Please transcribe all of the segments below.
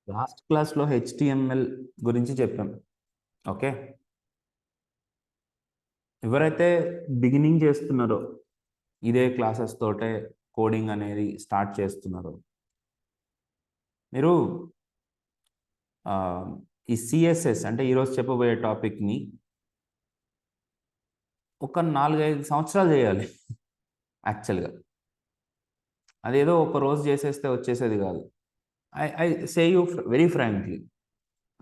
Last క్లాస్లో HTML గురించి చెప్పాం. ఓకే, ఎవరైతే బిగినింగ్ చేస్తున్నారో ఇదే క్లాసెస్ తోటే కోడింగ్ అనేది స్టార్ట్ చేస్తున్నారో మీరు ఈ సిఎస్ఎస్ అంటే ఈరోజు చెప్పబోయే టాపిక్ని ఒక 4-5 సంవత్సరాలు చేయాలి. యాక్చువల్గా అదేదో ఒక రోజు చేసేస్తే వచ్చేసేది కాదు. I say you very frankly,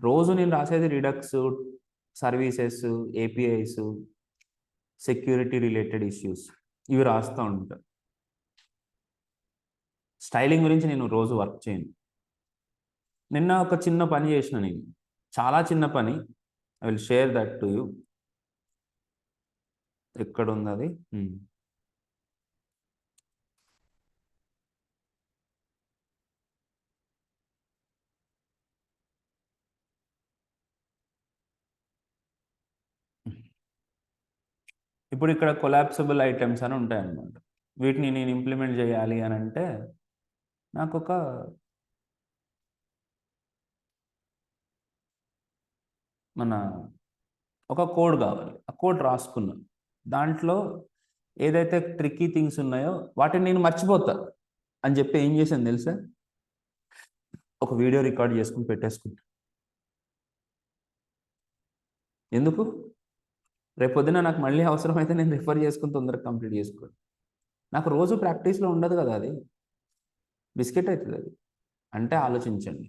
రోజు నేను రాసేది redux, services, APIs, security related issues ఇవి రాస్తూ ఉంటాను. స్టైలింగ్ గురించి నేను రోజు వర్క్ చేయను. నిన్న ఒక చిన్న పని చేసిన, నేను చాలా చిన్న పని. I will share that to you. ఎక్కడ ఉంది అది? ఇప్పుడు ఇక్కడ కొలాప్సిబుల్ ఐటమ్స్ అని ఉంటాయి అన్నమాట. వీటిని నేను ఇంప్లిమెంట్ చేయాలి అని అంటే నాకు ఒక కోడ్ కావాలి. ఆ కోడ్ రాసుకున్నాను. దాంట్లో ఏదైతే ట్రిక్కీ థింగ్స్ ఉన్నాయో వాటిని నేను మర్చిపోతా అని చెప్పి ఏం చేశాను తెలుసా? ఒక వీడియో రికార్డ్ చేసుకుని పెట్టేసుకుంటా. ఎందుకు? రేపొద్దున నాకు మళ్ళీ అవసరమైతే నేను రిఫర్ చేసుకుని తొందరగా కంప్లీట్ చేసుకోండి. నాకు రోజు ప్రాక్టీస్లో ఉండదు కదా, అది బిస్కెట్ అవుతుంది అది. అంటే ఆలోచించండి,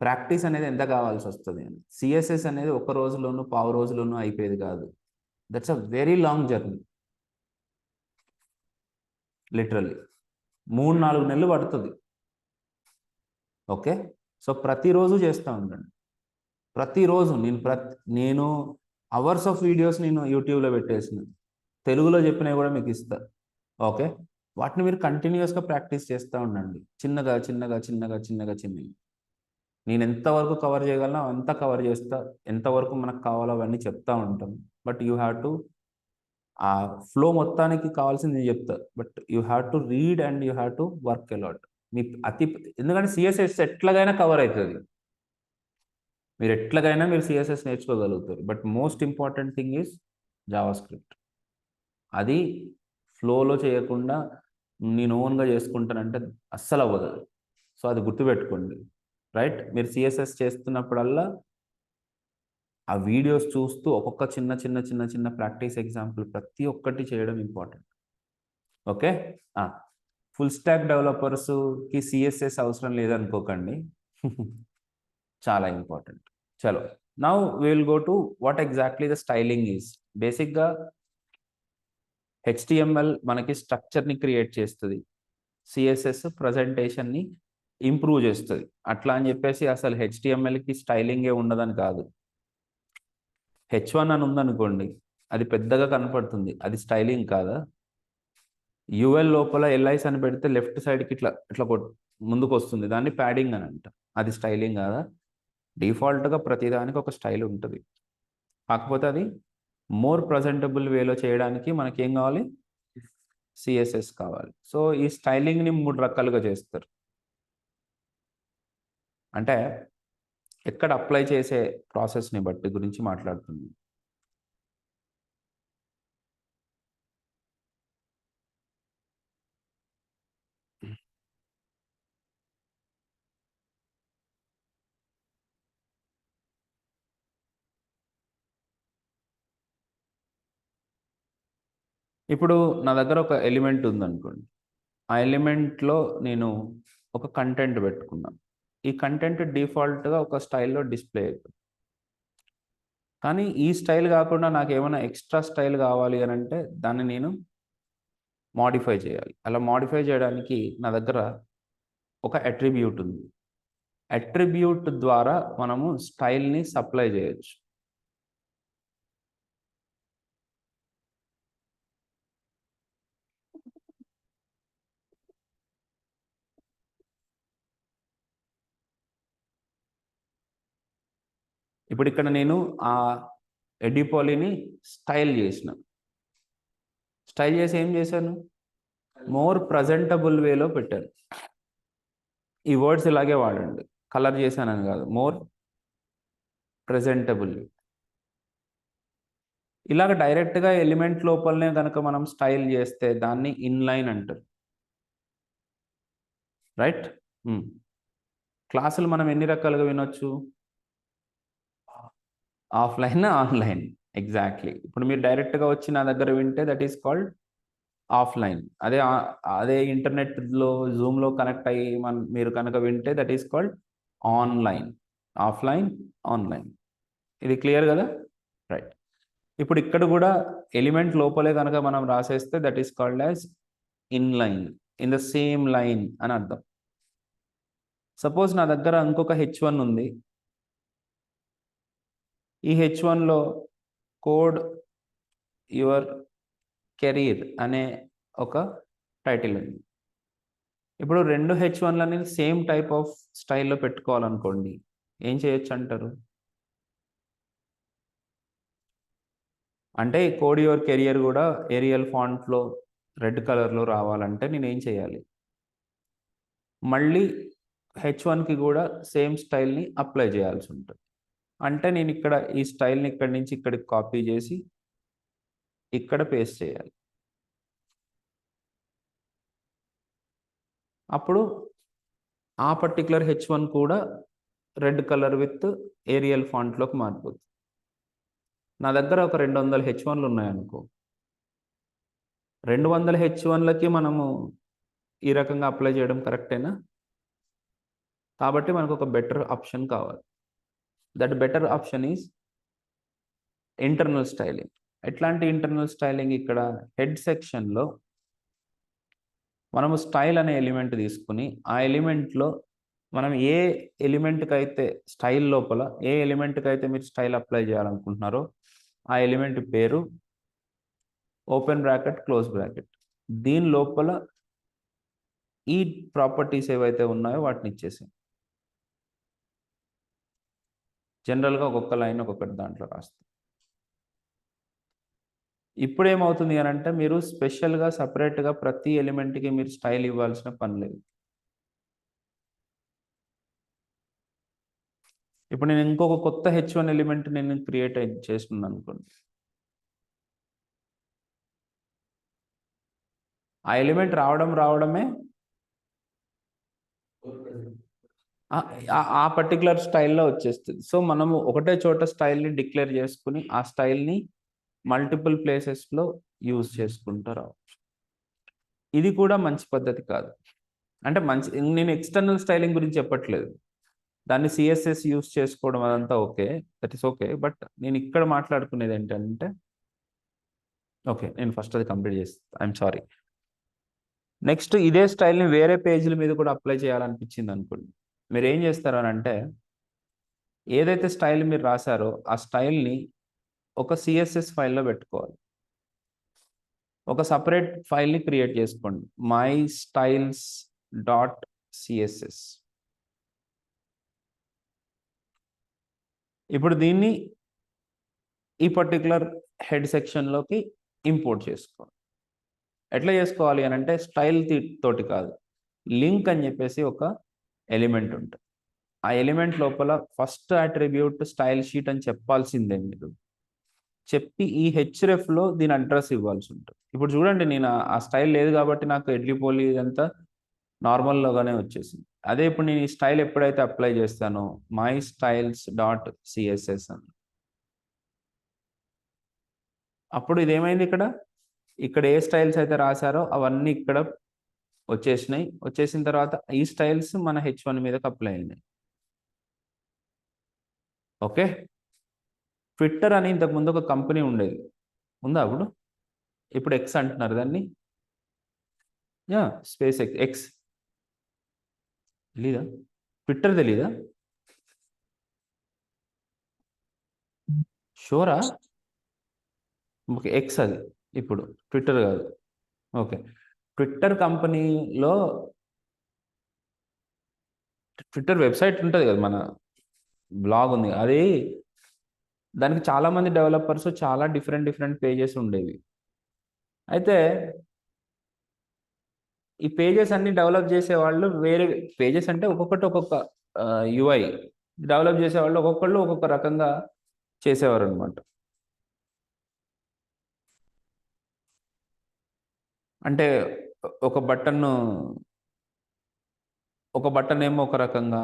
ప్రాక్టీస్ అనేది ఎంత కావాల్సి వస్తుంది అని. సిఎస్ఎస్ అనేది ఒక రోజులోనూ పావు రోజులోనూ అయిపోయేది కాదు. That's a very long journey. Literally 3-4 నెలలు పడుతుంది. ఓకే, సో ప్రతిరోజు చేస్తూ ఉండండి. ప్రతిరోజు నేను అవర్స్ ఆఫ్ వీడియోస్ నేను యూట్యూబ్లో పెట్టేసిన, తెలుగులో చెప్పినవి కూడా మీకు ఇస్తా. ఓకే, వాటిని మీరు కంటిన్యూస్గా ప్రాక్టీస్ చేస్తూ ఉండండి. చిన్నగా చిన్నగా చిన్నగా చిన్నగా చిన్నగా నేను ఎంతవరకు కవర్ చేయగలనో అంతా కవర్ చేస్తా. ఎంతవరకు మనకు కావాలో అవన్నీ చెప్తా ఉంటాం. బట్ యూ హ్యావ్ టు, ఆ ఫ్లో మొత్తానికి కావాల్సింది నేను చెప్తా. But you have to read and you have to work a lot. మీ ఎందుకంటే సిఎస్ఎస్ ఎట్లాగైనా కవర్ అవుతుంది. మీరు సిఎస్ఎస్ నేర్చుకోగలుగుతారు. But most important thing is JavaScript. అది ఫ్లోలో చేయకుండా నేను ఓన్గా చేసుకుంటానంటే అస్సలు అవ్వదు. సో అది గుర్తుపెట్టుకోండి, రైట్? మీరు సిఎస్ఎస్ చేస్తున్నప్పుడల్లా ఆ వీడియోస్ చూస్తూ ఒక్కొక్క చిన్న చిన్న చిన్న చిన్న ప్రాక్టీస్ ఎగ్జాంపుల్ ప్రతి ఒక్కటి చేయడం ఇంపార్టెంట్. ఓకే, ఫుల్ స్టాక్ డెవలపర్స్కి సిఎస్ఎస్ అవసరం లేదనుకోకండి. చాలా ఇంపార్టెంట్. చలో, now will go to what exactly the styling is. బేసిక్గా హెచ్టిఎంఎల్ మనకి స్ట్రక్చర్ని క్రియేట్ చేస్తుంది, సిఎస్ఎస్ ప్రజెంటేషన్ని ఇంప్రూవ్ చేస్తుంది. అట్లా అని చెప్పేసి అసలు హెచ్టిఎంఎల్కి స్టైలింగే ఉండదని కాదు. H1 అని ఉందనుకోండి, అది పెద్దగా కనపడుతుంది, అది స్టైలింగ్ కాదా? యుఎల్ లోపల ఎల్ఐస్ అని పెడితే లెఫ్ట్ సైడ్కి ఇట్లా ఇట్లా ముందుకు వస్తుంది, దాన్ని ప్యాడింగ్ అని అంట. అది స్టైలింగ్ కాదా? డిఫాల్ట్గా ప్రతిదానికి ఒక స్టైల్ ఉంటుంది. కాకపోతే అది మోర్ ప్రజెంటబుల్ వేలో చేయడానికి మనకి ఏం కావాలి? సిఎస్ఎస్ కావాలి. సో ఈ స్టైలింగ్ని 3 రకాలుగా చేస్తారు. అంటే ఎక్కడ అప్లై చేసే ప్రాసెస్ని బట్టి గురించి మాట్లాడుతుంది. ఇప్పుడు నా దగ్గర ఒక ఎలిమెంట్ ఉందనుకోండి, ఆ ఎలిమెంట్లో నేను ఒక కంటెంట్ పెట్టుకున్నాను. ఈ కంటెంట్ డిఫాల్ట్గా ఒక స్టైల్లో డిస్ప్లే అవుతుంది. కానీ ఈ స్టైల్ కాకుండా నాకు ఏమైనా ఎక్స్ట్రా స్టైల్ కావాలి అని అంటే దాన్ని నేను మాడిఫై చేయాలి. అలా మాడిఫై చేయడానికి నా దగ్గర ఒక అట్రిబ్యూట్ ఉంది. అట్రిబ్యూట్ ద్వారా మనము స్టైల్ని సప్లై చేయొచ్చు. ఇప్పుడు ఇక్కడ నేను ఆ ఎడిపోలిని స్టైల్ చేసిన. స్టైల్ చేసి ఏం చేశాను? మోర్ ప్రజెంటబుల్ వేలో పెట్టాను. ఈ వర్డ్స్ ఇలాగే వాడండి. కలర్ చేశానని కాదు, మోర్ ప్రెజెంటబుల్. ఇలాగ డైరెక్ట్గా ఎలిమెంట్ లోపలనే కనుక మనం స్టైల్ చేస్తే దాన్ని ఇన్లైన్ అంటారు. రైట్. క్లాసులు మనం ఎన్ని రకాలుగా వినొచ్చు? Offline, online. ఎగ్జాక్ట్లీ. ఇప్పుడు మీరు డైరెక్ట్గా వచ్చి నా దగ్గర వింటే దట్ ఈస్ కాల్డ్ ఆఫ్లైన్. అదే ఇంటర్నెట్లో జూమ్లో కనెక్ట్ అయ్యి మీరు కనుక వింటే that is called online. Offline, online. ఇది క్లియర్ కదా? రైట్. ఇప్పుడు ఇక్కడ కూడా ఎలిమెంట్ లోపలే కనుక మనం రాసేస్తే that is called as inline, in the same line అని అర్థం. సపోజ్ నా దగ్గర ఇంకొక H1 ఉంది. ఈ H1లో కోడ్ యువర్ కెరీర్ అనే ఒక టైటిల్ ఉంది. ఇప్పుడు రెండు H1లని సేమ్ టైప్ ఆఫ్ స్టైల్లో పెట్టుకోవాలనుకోండి, ఏం చేయొచ్చు అంటారు? అంటే కోడ్ యువర్ కెరియర్ కూడా ఏరియల్ ఫాంట్లో రెడ్ కలర్లో రావాలంటే నేను ఏం చేయాలి? మళ్ళీ H1కి కూడా సేమ్ స్టైల్ని అప్లై చేయాల్సి ఉంటుంది. అంటే నేను ఇక్కడ ఈ స్టైల్ని ఇక్కడి నుంచి ఇక్కడికి కాపీ చేసి ఇక్కడ పేస్ట్ చేయాలి. అప్పుడు ఆ పర్టికులర్ H1 కూడా రెడ్ కలర్ విత్ ఏరియల్ ఫాంట్లోకి మారిపోతుంది. నా దగ్గర ఒక 200 H1లు ఉన్నాయనుకో, 200 H1లకి మనము ఈ రకంగా అప్లై చేయడం కరెక్టేనా? కాబట్టి మనకు ఒక బెటర్ ఆప్షన్ కావాలి. That better option is internal styling. ఎట్లాంటి ఇంటర్నల్ స్టైలింగ్? ఇక్కడ హెడ్ సెక్షన్లో మనము స్టైల్ అనే ఎలిమెంట్ తీసుకుని ఆ ఎలిమెంట్లో మనం ఏ ఎలిమెంట్కి అయితే స్టైల్ లోపల ఏ ఎలిమెంట్కి అయితే మీరు స్టైల్ అప్లై చేయాలనుకుంటున్నారో ఆ ఎలిమెంట్ పేరు ఓపెన్ బ్రాకెట్ క్లోజ్ బ్రాకెట్, దీని లోపల ఈ ప్రాపర్టీస్ ఏవైతే ఉన్నాయో వాటిని ఇచ్చేసాం. జనరల్గా ఒక్కొక్క లైన్ ఒక్కొక్కటి దాంట్లో రాస్తాం. ఇప్పుడు ఏమవుతుంది అని అంటే మీరు స్పెషల్గా సపరేట్గా ప్రతి ఎలిమెంట్కి మీరు స్టైల్ ఇవ్వాల్సిన పని లేదు. ఇప్పుడు నేను ఇంకొక కొత్త H1 ఎలిమెంట్ నేను క్రియేట్ చేస్తున్నాను అనుకోండి, ఆ ఎలిమెంట్ రావడమే ఆ పర్టికులర్ స్టైల్లో వచ్చేస్తుంది. సో మనము ఒకటే చోట స్టైల్ని డిక్లేర్ చేసుకుని ఆ స్టైల్ని మల్టిపుల్ ప్లేసెస్లో యూజ్ చేసుకుంటూ రావచ్చు. ఇది కూడా మంచి పద్ధతి కాదు. అంటే నేను ఎక్స్టర్నల్ స్టైలింగ్ గురించి చెప్పట్లేదు. దాన్ని CSS యూజ్ చేసుకోవడం అదంతా okay, that is okay. But నేను ఇక్కడ మాట్లాడుకునేది ఏంటంటే, ఓకే నేను ఫస్ట్ అది కంప్లీట్ చేస్తాను, ఐఎమ్ సారీ. నెక్స్ట్ ఇదే స్టైల్ని వేరే పేజీల మీద కూడా అప్లై చేయాలనిపించింది అనుకోండి, మీరు ఏం చేస్తారు అని అంటే, ఏదైతే స్టైల్ మీరు రాశారో ఆ స్టైల్ని ఒక CSS ఫైల్లో పెట్టుకోవాలి. ఒక సపరేట్ ఫైల్ని క్రియేట్ చేసుకోండి, mystyles.css. ఇప్పుడు దీన్ని ఈ పర్టికులర్ హెడ్ సెక్షన్లోకి ఇంపోర్ట్ చేసుకోవాలి. ఎట్లా చేసుకోవాలి అని అంటే, స్టైల్ తోటి కాదు, లింక్ అని చెప్పేసి ఒక ఎలిమెంట్ ఉంటుంది. ఆ ఎలిమెంట్ లోపల ఫస్ట్ అట్రిబ్యూట్ స్టైల్ షీట్ అని చెప్పాల్సిందే. మీరు చెప్పి ఈ hrefలో దీని అడ్రస్ ఇవ్వాల్సి ఉంటుంది. ఇప్పుడు చూడండి, నేను ఆ స్టైల్ లేదు కాబట్టి నాకు ఎడ్లిపోలి ఇదంతా నార్మల్లోగానే వచ్చేసింది. అదే ఇప్పుడు నేను ఈ స్టైల్ ఎప్పుడైతే అప్లై చేస్తానో mystyles.css అని, అప్పుడు ఇదేమైంది, ఇక్కడ ఏ స్టైల్స్ అయితే రాశారో అవన్నీ ఇక్కడ వచ్చేసినాయి. వచ్చేసిన తర్వాత ఈ స్టైల్స్ మన H1 మీదకి అప్లై అయినాయి. ఓకే. ట్విట్టర్ అని ఇంతకుముందు ఒక కంపెనీ ఉండేది, ఉందా అప్పుడు? ఇప్పుడు X అంటున్నారు దాన్ని. స్పేస్ ఎక్స్ తెలీదా? ట్విట్టర్ తెలీదా? షోరా? ఓకే, ఎక్స్ అది ఇప్పుడు, ట్విట్టర్ కాదు. ఓకే, ట్విట్టర్ కంపెనీలో ట్విట్టర్ వెబ్సైట్ ఉంటుంది కదా, మన బ్లాగ్ ఉంది అది, దానికి చాలామంది డెవలపర్స్ చాలా డిఫరెంట్ పేజెస్ ఉండేవి. అయితే ఈ పేజెస్ అన్ని డెవలప్ చేసే వాళ్ళు వేరే పేజెస్ అంటే ఒక్కొక్కటి ఒక్కొక్క యుఐ డెవలప్ చేసే వాళ్ళు ఒక్కొక్కళ్ళు ఒక్కొక్క రకంగా చేసేవారు అనమాట. అంటే ఒక బటన్ను ఒక బటన్ ఏమో ఒక రకంగా,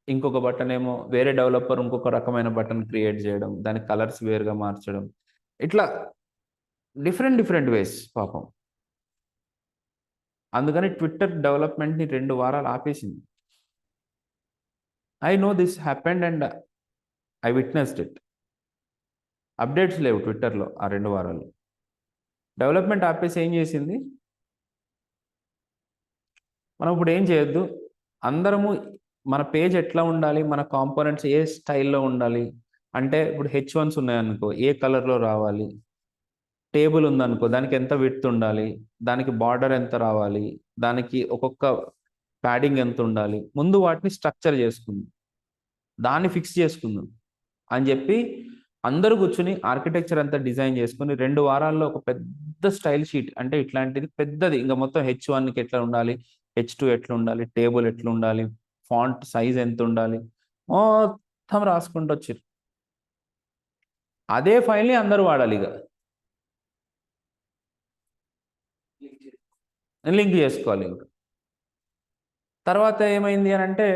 ఇంకొక బటన్ ఏమో వేరే డెవలపర్ ఇంకొక రకమైన బటన్ క్రియేట్ చేయడం, దాని కలర్స్ వేరుగా మార్చడం, ఇట్లా డిఫరెంట్ డిఫరెంట్ వేస్ పాపం. అందుకని ట్విట్టర్ డెవలప్మెంట్ని 2 వారాలు ఆపేసింది. I know this happened and I witnessed it. Updates లేవు ట్విట్టర్లో ఆ 2 వారాలు. డెవలప్మెంట్ ఆపేసి ఏం చేసింది, మనం ఇప్పుడు ఏం చేయొద్దు, అందరము మన పేజ్ ఎట్లా ఉండాలి, మన కాంపోనెంట్స్ ఏ స్టైల్లో ఉండాలి అంటే, ఇప్పుడు H1s ఉన్నాయనుకో ఏ కలర్లో రావాలి, టేబుల్ ఉందనుకో దానికి ఎంత విడ్త్ ఉండాలి, దానికి బార్డర్ ఎంత రావాలి, దానికి ఒక్కొక్క ప్యాడింగ్ ఎంత ఉండాలి, ముందు వాటిని స్ట్రక్చర్ చేసుకుందాం, దాన్ని ఫిక్స్ చేసుకుందాం అని చెప్పి అందరూ కూర్చుని ఆర్కిటెక్చర్ అంతా డిజైన్ చేసుకుని 2 వారాల్లో ఒక పెద్ద స్టైల్ షీట్, అంటే ఇట్లాంటిది పెద్దది ఇంకా మొత్తం H1కి ఎట్లా ఉండాలి, H2 ఎట్లా ఉండాలి, టేబుల్ ఎట్లా ఉండాలి, ఫాంట్ సైజ్ ఎంత ఉండాలి, మొత్తం రాసుకుంటూ వచ్చారు. అదే ఫైల్ని అందరూ వాడాలి, ఇక లింక్ చేసుకోవాలి. ఇంకా తర్వాత ఏమైంది అని అంటే,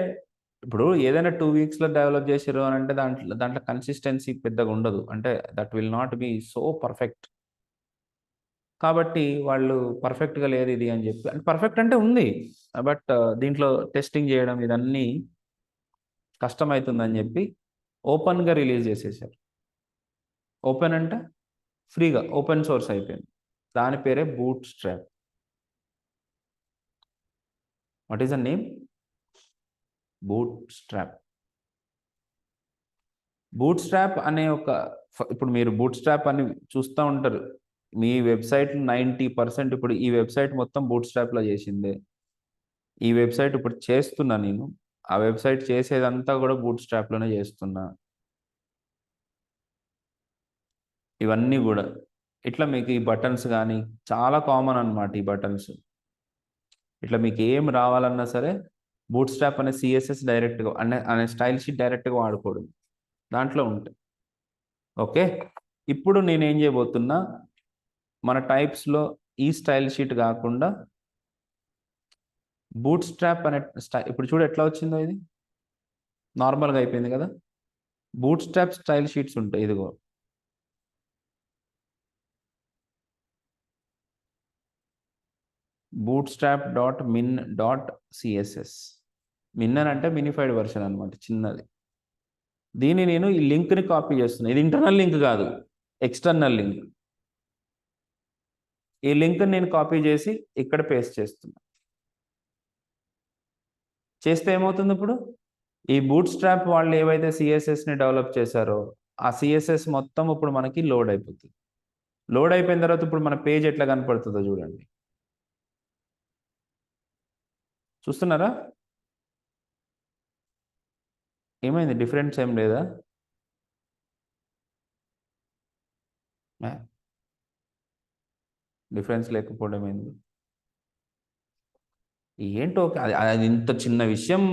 ఇప్పుడు ఏదైనా 2 వీక్స్లో డెవలప్ చేసారు అని అంటే దాంట్లో దాంట్లో కన్సిస్టెన్సీ పెద్దగా ఉండదు, అంటే that will not be so perfect. కాబట్టి వాళ్ళు పర్ఫెక్ట్గా లేదు ఇది అని చెప్పి, అంటే పర్ఫెక్ట్ అంటే ఉంది, బట్ దీంట్లో టెస్టింగ్ చేయడం ఇదన్నీ కష్టమవుతుందని చెప్పి ఓపెన్గా రిలీజ్ చేసేసారు. ఓపెన్ అంటే ఫ్రీగా ఓపెన్ సోర్స్ అయిపోయింది. దాని పేరే boot strap. What is the name? Boot strap. Boot strap అనే ఒక ఇప్పుడు మీరు బూట్ స్ట్రాప్ అని చూస్తూ ఉంటారు, మీ వెబ్సైట్ 90% ఇప్పుడు ఈ వెబ్సైట్ మొత్తం బూట్ స్ట్రాప్లో చేసిందే. ఈ వెబ్సైట్ ఇప్పుడు చేస్తున్నా నేను, ఆ వెబ్సైట్ చేసేదంతా కూడా బూట్ స్ట్రాప్లోనే చేస్తున్నా. ఇవన్నీ కూడా ఇట్లా మీకు ఈ బటన్స్ కానీ చాలా కామన్ అనమాట. ఈ బటన్స్ ఇట్లా మీకు ఏం రావాలన్నా సరే బూట్ స్ట్రాప్ అనే సిఎస్ఎస్ డైరెక్ట్గా అనే స్టైల్ షీట్ డైరెక్ట్గా వాడుకోవడం దాంట్లో ఉంటాయి. ఓకే, ఇప్పుడు నేనేం చేయబోతున్నా, మన టైప్స్లో ఈ స్టైల్ షీట్ కాకుండా బూట్ స్ట్రాప్ అనే ఇప్పుడు చూడు ఎట్లా వచ్చిందో, ఇది నార్మల్గా అయిపోయింది కదా. బూట్ స్ట్రాప్ స్టైల్ షీట్స్ ఉంటాయి, ఇదిగో bootstrap.min.css. మిన్ అని అంటే మినిఫైడ్ వర్షన్ అనమాట, చిన్నది. దీన్ని నేను ఈ లింక్ని కాపీ చేస్తున్నా, ఇది ఇంటర్నల్ లింక్ కాదు, ఎక్స్టర్నల్ లింక్. ఈ లింక్ని నేను కాపీ చేసి ఇక్కడ పేస్ట్ చేస్తున్నా. చేస్తే ఏమవుతుంది, ఇప్పుడు ఈ బూట్ స్ట్రాప్ వాళ్ళు ఏవైతే సిఎస్ఎస్ని డెవలప్ చేశారో ఆ సిఎస్ఎస్ మొత్తం ఇప్పుడు మనకి లోడ్ అయిపోతుంది. లోడ్ అయిపోయిన తర్వాత ఇప్పుడు మన పేజ్ ఎట్లా కనపడుతుందో చూడండి, చూస్తున్నారా? ఏమైంది, డిఫరెన్స్ ఏం లేదా? డిఫరెన్స్ లేకపోవడం ఏంది, ఏంటో అది అది ఇంత చిన్న విషయం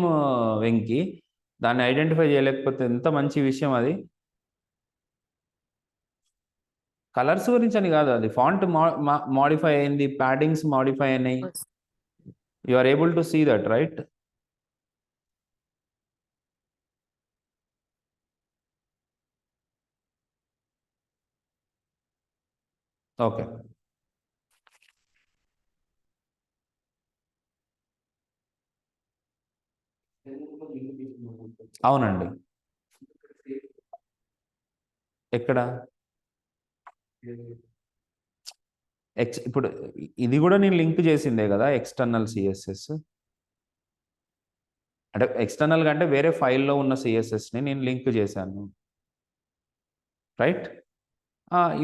వెంకి, దాన్ని ఐడెంటిఫై చేయలేకపోతే ఎంత మంచి విషయం అది. కలర్స్ గురించి అని కాదు, అది ఫాంట్ మాడిఫై అయింది, ప్యాడింగ్స్ మాడిఫై అయినాయి. You are able to see that, right? Okay, అవునండి. ఎక్కడ ఇప్పుడు ఇది కూడా నేను లింక్ చేసిందే కదా, ఎక్స్టర్నల్ సిఎస్ఎస్. అంటే ఎక్స్టర్నల్ అంటే వేరే ఫైల్లో ఉన్న సిఎస్ఎస్ని నేను లింక్ చేశాను, రైట్?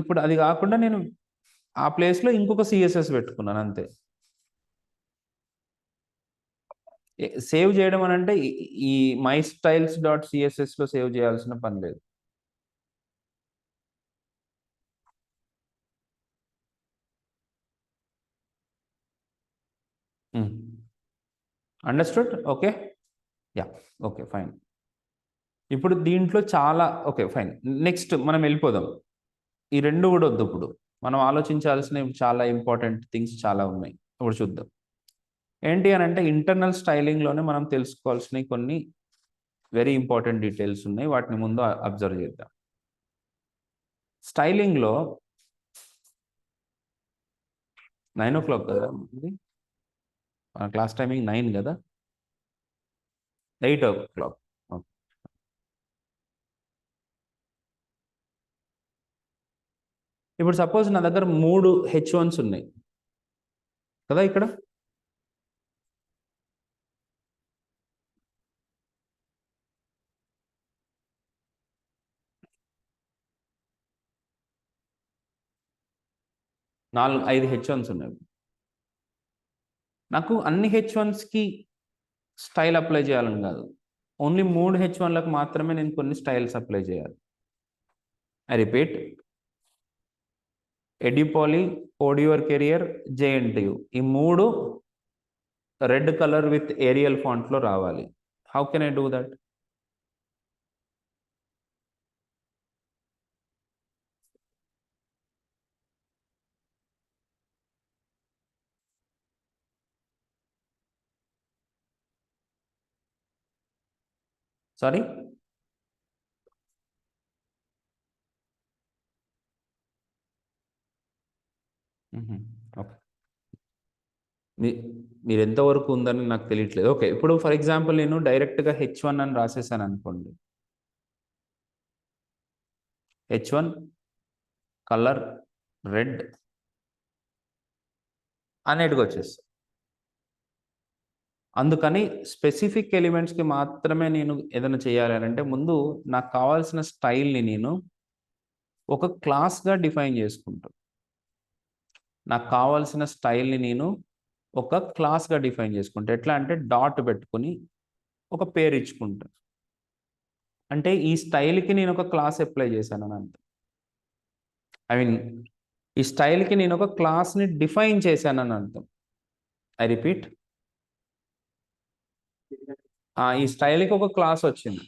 ఇప్పుడు అది కాకుండా నేను ఆ ప్లేస్లో ఇంకొక సిఎస్ఎస్ పెట్టుకున్నాను అంతే. సేవ్ చేయడం అని అంటే ఈ మై స్టైల్స్ డాట్ సిఎస్ఎస్లో సేవ్ చేయాల్సిన పని లేదు. Understood? Okay, yeah, okay fine. ఇప్పుడు దీంట్లో చాలా ఓకే ఫైన్. నెక్స్ట్ మనం వెళ్ళిపోదాం. ఈ రెండు కూడా వద్దు. ఇప్పుడు మనం ఆలోచించాల్సిన చాలా ఇంపార్టెంట్ థింగ్స్ చాలా ఉన్నాయి. ఇప్పుడు చూద్దాం. ఏంటి అని అంటే ఇంటర్నల్ స్టైలింగ్లోనే మనం తెలుసుకోవాల్సినవి కొన్ని వెరీ ఇంపార్టెంట్ డీటెయిల్స్ ఉన్నాయి. వాటిని ముందు అబ్జర్వ్ చేద్దాం. స్టైలింగ్లో 9 o'clock కదా ఇది? మన క్లాస్ టైమింగ్ 9 కదా, 8 o'clock. ఇప్పుడు సపోజ్ నా దగ్గర 3 H1s ఉన్నాయి కదా ఇక్కడ. నాలుగు 5 H1s ఉన్నాయి. నాకు అన్ని H1స్కి స్టైల్ అప్లై చేయాలని కాదు, ఓన్లీ 3 H1లకు మాత్రమే నేను కొన్ని స్టైల్స్ అప్లై చేయాలి. I repeat, Edupoly, code your career, JNTU, ఈ 3 రెడ్ కలర్ విత్ ఏరియల్ ఫాంట్లో రావాలి. How can I do that? Sorry, okay. మీరు ఎంతవరకు ఉందని నాకు తెలియట్లేదు. ఓకే, ఇప్పుడు ఫర్ ఎగ్జాంపుల్ నేను డైరెక్ట్గా H1 అని రాసేసాను అనుకోండి. H1 కలర్ రెడ్ అనేటికి వచ్చేస్తుంది. అందుకని స్పెసిఫిక్ ఎలిమెంట్స్కి మాత్రమే నేను ఏదైనా చేయాలి అని అంటే ముందు నాకు కావాల్సిన స్టైల్ని నేను ఒక క్లాస్గా డిఫైన్ చేసుకుంటాను. నాకు కావాల్సిన స్టైల్ని నేను ఒక క్లాస్గా డిఫైన్ చేసుకుంటా. ఎట్లా అంటే డాట్ పెట్టుకుని ఒక పేరు ఇచ్చుకుంటా. అంటే ఈ స్టైల్కి నేను ఒక క్లాస్ అప్లై చేశాను అని అర్థం. ఐ మీన్ ఈ స్టైల్కి నేను ఒక క్లాస్ని డిఫైన్ చేశానని అర్థం. ఐ రిపీట్, ఈ స్టైల్కి ఒక క్లాస్ వచ్చింది.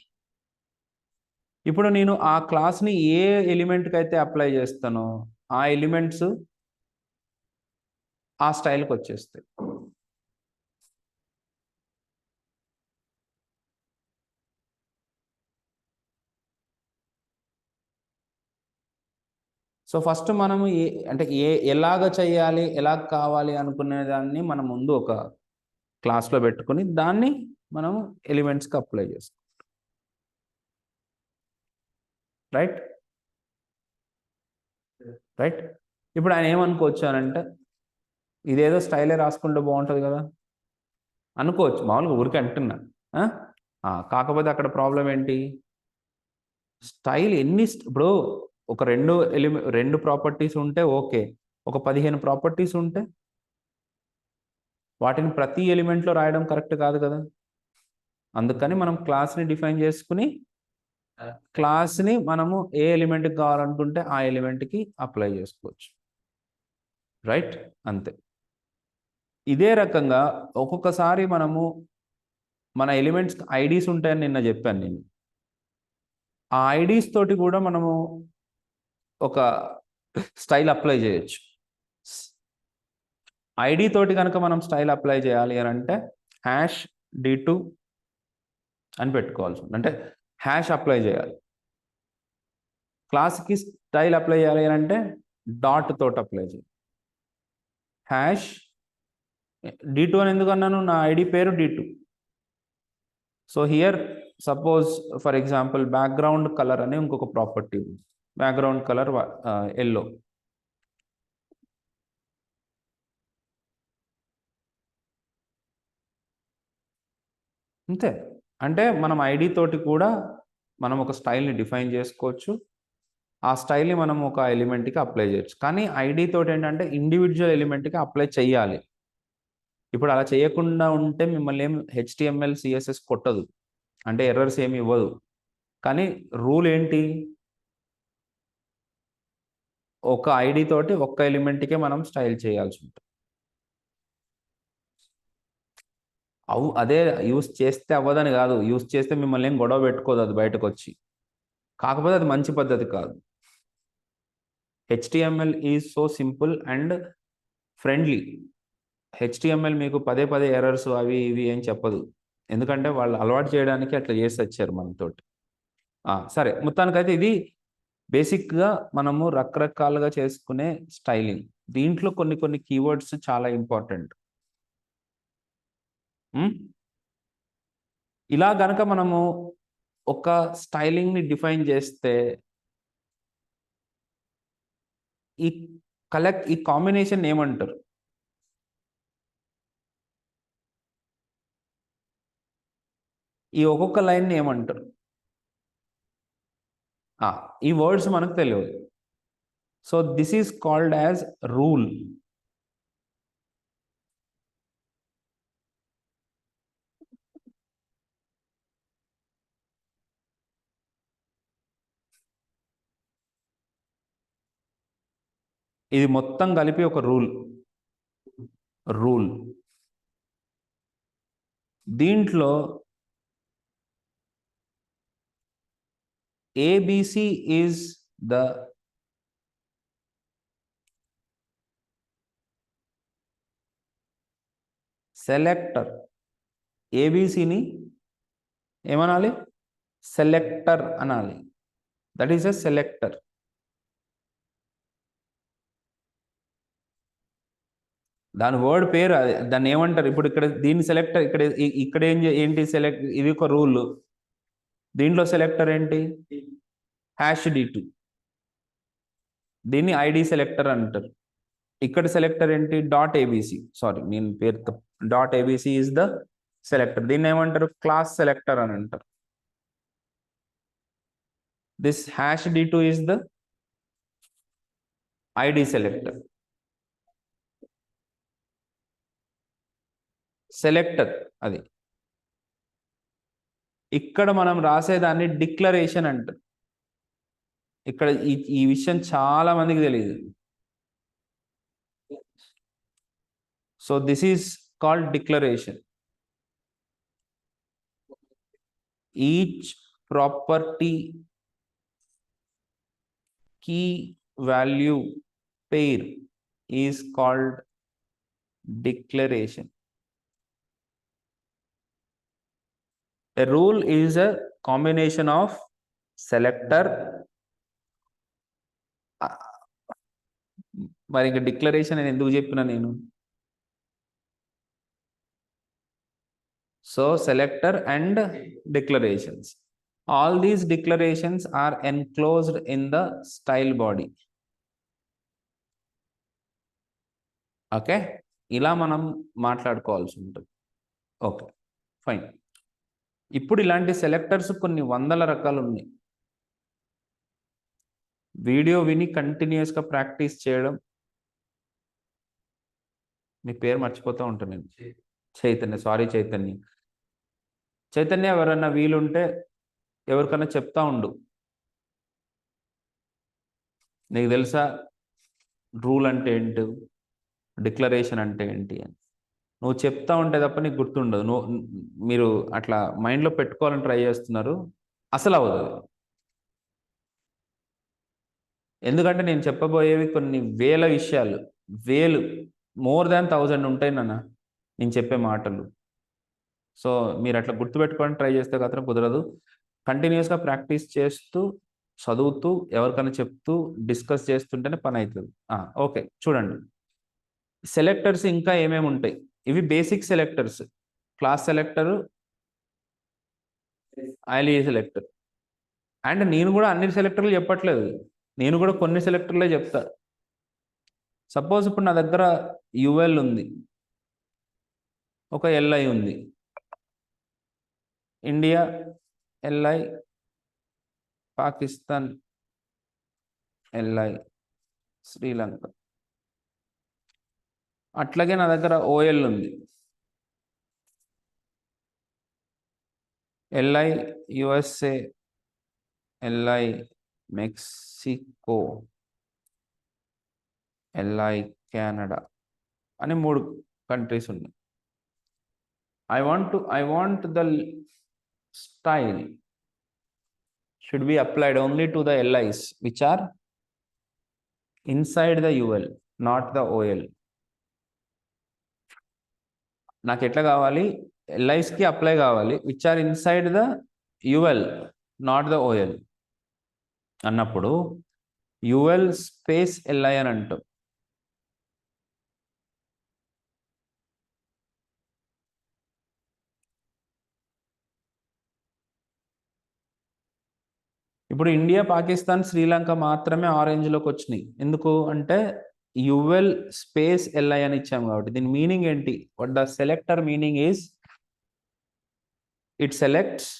ఇప్పుడు నేను ఆ క్లాస్ని ఏ ఎలిమెంట్కి అయితే అప్లై చేస్తానో ఆ ఎలిమెంట్స్ ఆ స్టైల్కి వచ్చేస్తాయి. సో ఫస్ట్ మనము అంటే ఎలాగ చేయాలి, ఎలా కావాలి అనుకునే దాన్ని మనం ముందు ఒక క్లాస్లో పెట్టుకుని దాన్ని మనం ఎలిమెంట్స్కి అప్లై చేస్తాం. Right right. ఇప్పుడు ఆయన ఏమనుకోవచ్చు అని అంటే ఇదేదో స్టైలే రాసుకుంటే బాగుంటుంది కదా అనుకోవచ్చు, మామూలుగా ఊరికే అంటున్నా. కాకపోతే అక్కడ ప్రాబ్లం ఏంటి? స్టైల్ ఇప్పుడు ఒక రెండు ప్రాపర్టీస్ ఉంటే ఓకే, ఒక 15 ప్రాపర్టీస్ ఉంటే వాటిని ప్రతి ఎలిమెంట్లో రాయడం కరెక్ట్ కాదు కదా. అందుకని మనం క్లాస్ని డిఫైన్ చేసుకుని క్లాస్ని మనము ఏ ఎలిమెంట్కి కావాలనుకుంటే ఆ ఎలిమెంట్కి అప్లై చేసుకోవచ్చు. రైట్, అంతే. ఇదే రకంగా ఒక్కొక్కసారి మనము మన ఎలిమెంట్స్ ఐడీస్ ఉంటాయని నిన్న చెప్పాను నేను. ఆ ఐడీస్ తోటి కూడా మనము ఒక స్టైల్ అప్లై చేయొచ్చు. ఐడి తోటి కనుక మనం స్టైల్ అప్లై చేయాలి అని అంటే #D2 అని పెట్టుకోవాల్సి ఉంది. అంటే హ్యాష్ అప్లై చేయాలి. క్లాస్కి స్టైల్ అప్లై చేయాలి అని అంటే డాట్ తోటి అప్లై చేయాలి. #D2 అని ఎందుకు అన్నాను? నా ఐడి పేరు D2. So here suppose for example background colour అనే ఇంకొక ప్రాపర్టీ ఉంది. Background colour yellow. అంతే. అంటే మనం ఐడి తోటి కూడా మనం ఒక స్టైల్ని డిఫైన్ చేసుకోవచ్చు. ఆ స్టైల్ని మనం ఒక ఎలిమెంట్కి అప్లై చేయొచ్చు. కానీ ఐడి తోటి ఏంటంటే ఇండివిజువల్ ఎలిమెంట్కి అప్లై చేయాలి. ఇప్పుడు అలా చేయకుండా ఉంటే మిమ్మల్ని ఏం HTML CSS కొట్టదు, అంటే ఎర్రర్స్ ఏమి ఇవ్వదు. కానీ రూల్ ఏంటి? ఒక ఐడి తోటి ఒక్క ఎలిమెంట్కే మనం స్టైల్ చేయాల్సి ఉంటుంది. అదే యూస్ చేస్తే అవ్వదని కాదు, యూస్ చేస్తే మిమ్మల్ని ఏం గొడవ పెట్టుకోదు అది బయటకు వచ్చి. కాకపోతే అది మంచి పద్ధతి కాదు. HTML is so simple and friendly. HTML మీకు పదే పదే ఎర్రర్స్ అవి ఇవి ఏం చెప్పదు, ఎందుకంటే వాళ్ళు అలవాటు చేయడానికి అట్లా చేసి వచ్చారు మనతోటి. సరే, మొత్తానికైతే ఇది బేసిక్గా మనము రకరకాలుగా చేసుకునే స్టైలింగ్. దీంట్లో కొన్ని కొన్ని కీవర్డ్స్ చాలా ఇంపార్టెంట్. ఇలా గనక మనము ఒక స్టైలింగ్ని డిఫైన్ చేస్తే ఈ కాంబినేషన్ ఏమంటారు? ఈ ఒక్కొక్క లైన్ని ఏమంటారు? ఈ వర్డ్స్ మనకు తెలియదు. So this is called as rule. ఇది మొత్తం కలిపి ఒక రూల్. దీంట్లో ABC ఈజ్ ద సెలెక్టర్. ఏబిసిని ఏమనాలి? సెలెక్టర్ అనాలి. That is a selector. దాని వర్డ్ పేరు అది, దాన్ని ఏమంటారు? ఇప్పుడు ఇక్కడ దీన్ని సెలెక్టర్, ఇక్కడ ఏంటి సెలెక్ట్, ఇది ఒక రూల్. దీంట్లో సెలెక్టర్ ఏంటి? #D2. దీన్ని ఐడి సెలెక్టర్ అంటారు. ఇక్కడ సెలెక్టర్ ఏంటి? .abc. సారీ, నేను పేరు .abc ఈజ్ ద సెలెక్టర్. దీన్ని ఏమంటారు? క్లాస్ సెలెక్టర్ అని అంటారు. This #D2 is the ID selector. Selector అది. ఇక్కడ మనం రాసేదాన్ని డిక్లరేషన్ అంటారు. ఇక్కడ ఈ విషయం చాలా మందికి తెలియదు. So this is called declaration. Each property key value pair is called declaration. A rule is a combination of selector. మరి ఇంకా డిక్లరేషన్ అని ఎందుకు చెప్పినా నేను? So selector and declarations. All these declarations are enclosed in the style body. Okay, ఇలా మనం మాట్లాడుకోవాల్సి ఉంటుంది. Okay, fine. ఇప్పుడు ఇలాంటి సెలెక్టర్స్ కొన్ని వందల రకాలు ఉన్నాయి. వీడియో విని కంటిన్యూస్గా ప్రాక్టీస్ చేయడం. మీ పేరు మర్చిపోతూ ఉంటాను నేను. చైతన్య. సారీ చైతన్య. చైతన్య, ఎవరన్నా వీలుంటే ఎవరికన్నా చెప్తా ఉండు. నీకు తెలుసా రూల్ అంటే ఏంటి, డిక్లరేషన్ అంటే ఏంటి అని? నువ్వు చెప్తా ఉంటే తప్ప నీకు గుర్తుండదు. మీరు అట్లా మైండ్లో పెట్టుకోవాలని ట్రై చేస్తున్నారు, అసలు అవ్వదు. ఎందుకంటే నేను చెప్పబోయేవి కొన్ని వేల విషయాలు, మోర్ దాన్ 1000 ఉంటాయి నాన్న నేను చెప్పే మాటలు. సో మీరు అట్లా గుర్తుపెట్టుకోవడానికి ట్రై చేస్తే మాత్రం కుదరదు. కంటిన్యూస్గా ప్రాక్టీస్ చేస్తూ, చదువుతూ, ఎవరికైనా చెప్తూ, డిస్కస్ చేస్తుంటేనే పని అవుతుంది. ఓకే, చూడండి. సెలెక్టర్స్ ఇంకా ఏమేమి ఉంటాయి? ఇవి basic selectors. Class selector, ID selector. And నేను కూడా అన్ని సెలెక్టర్లు చెప్పట్లేదు, నేను కూడా కొన్ని సెలెక్టర్లే చెప్తా. సపోజ్ ఇప్పుడు నా దగ్గర యుఎల్ ఉంది, ఒక ఎల్ఐ ఉంది. India, LI, Pakistan, LI, Sri Lanka. అట్లాగే నా దగ్గర ఓఎల్ ఉంది, LI USA, LI Mexico, LI Canada అని 3 కంట్రీస్ ఉన్నాయి. I want the style should be applied only to the LIs which are inside the UL, not the OL. నాకు ఎట్లా కావాలి, LIస్కి అప్లై కావాలి which are inside the UL, not the OL అన్నప్పుడు UL space LI అని అంటాం. ఇప్పుడు India, Pakistan, Sri Lanka మాత్రమే ఆరెంజ్లోకి వచ్చినాయి. ఎందుకు అంటే UL స్పేస్ LI అని ఇచ్చాం కాబట్టి. దీని మీనింగ్ ఏంటి? What the selector meaning is it selects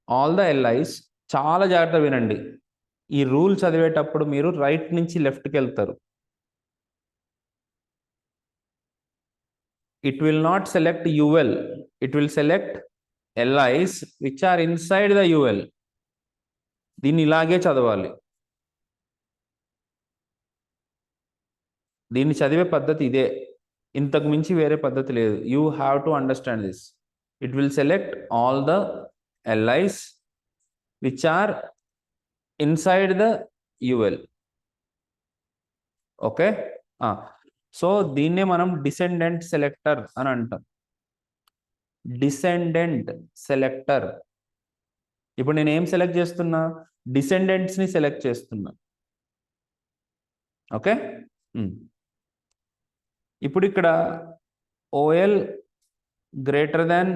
all the LIs. చాలా జాగ్రత్త వినండి, ఈ రూల్ చదివేటప్పుడు మీరు రైట్ నుంచి లెఫ్ట్కి వెళ్తారు. It will not select UL, it will select LIs which are inside the UL. దీన్ని ఇలాగే చదవాలి. దీన్ని చదివే పద్ధతి ఇదే, ఇంతకు మించి వేరే పద్ధతి లేదు. You have to understand this. It will select all the LIs which are inside the UL. Okay, so దీన్నే మనం డిసెండెంట్ సెలెక్టర్ అని అంటాం. Descendant selector. ఇప్పుడు నేను ఏం సెలెక్ట్ చేస్తున్నా? డిసెండెంట్స్ని సెలెక్ట్ చేస్తున్నా. ఓకే, ఇప్పుడు ఇక్కడ OL గ్రేటర్ దాన్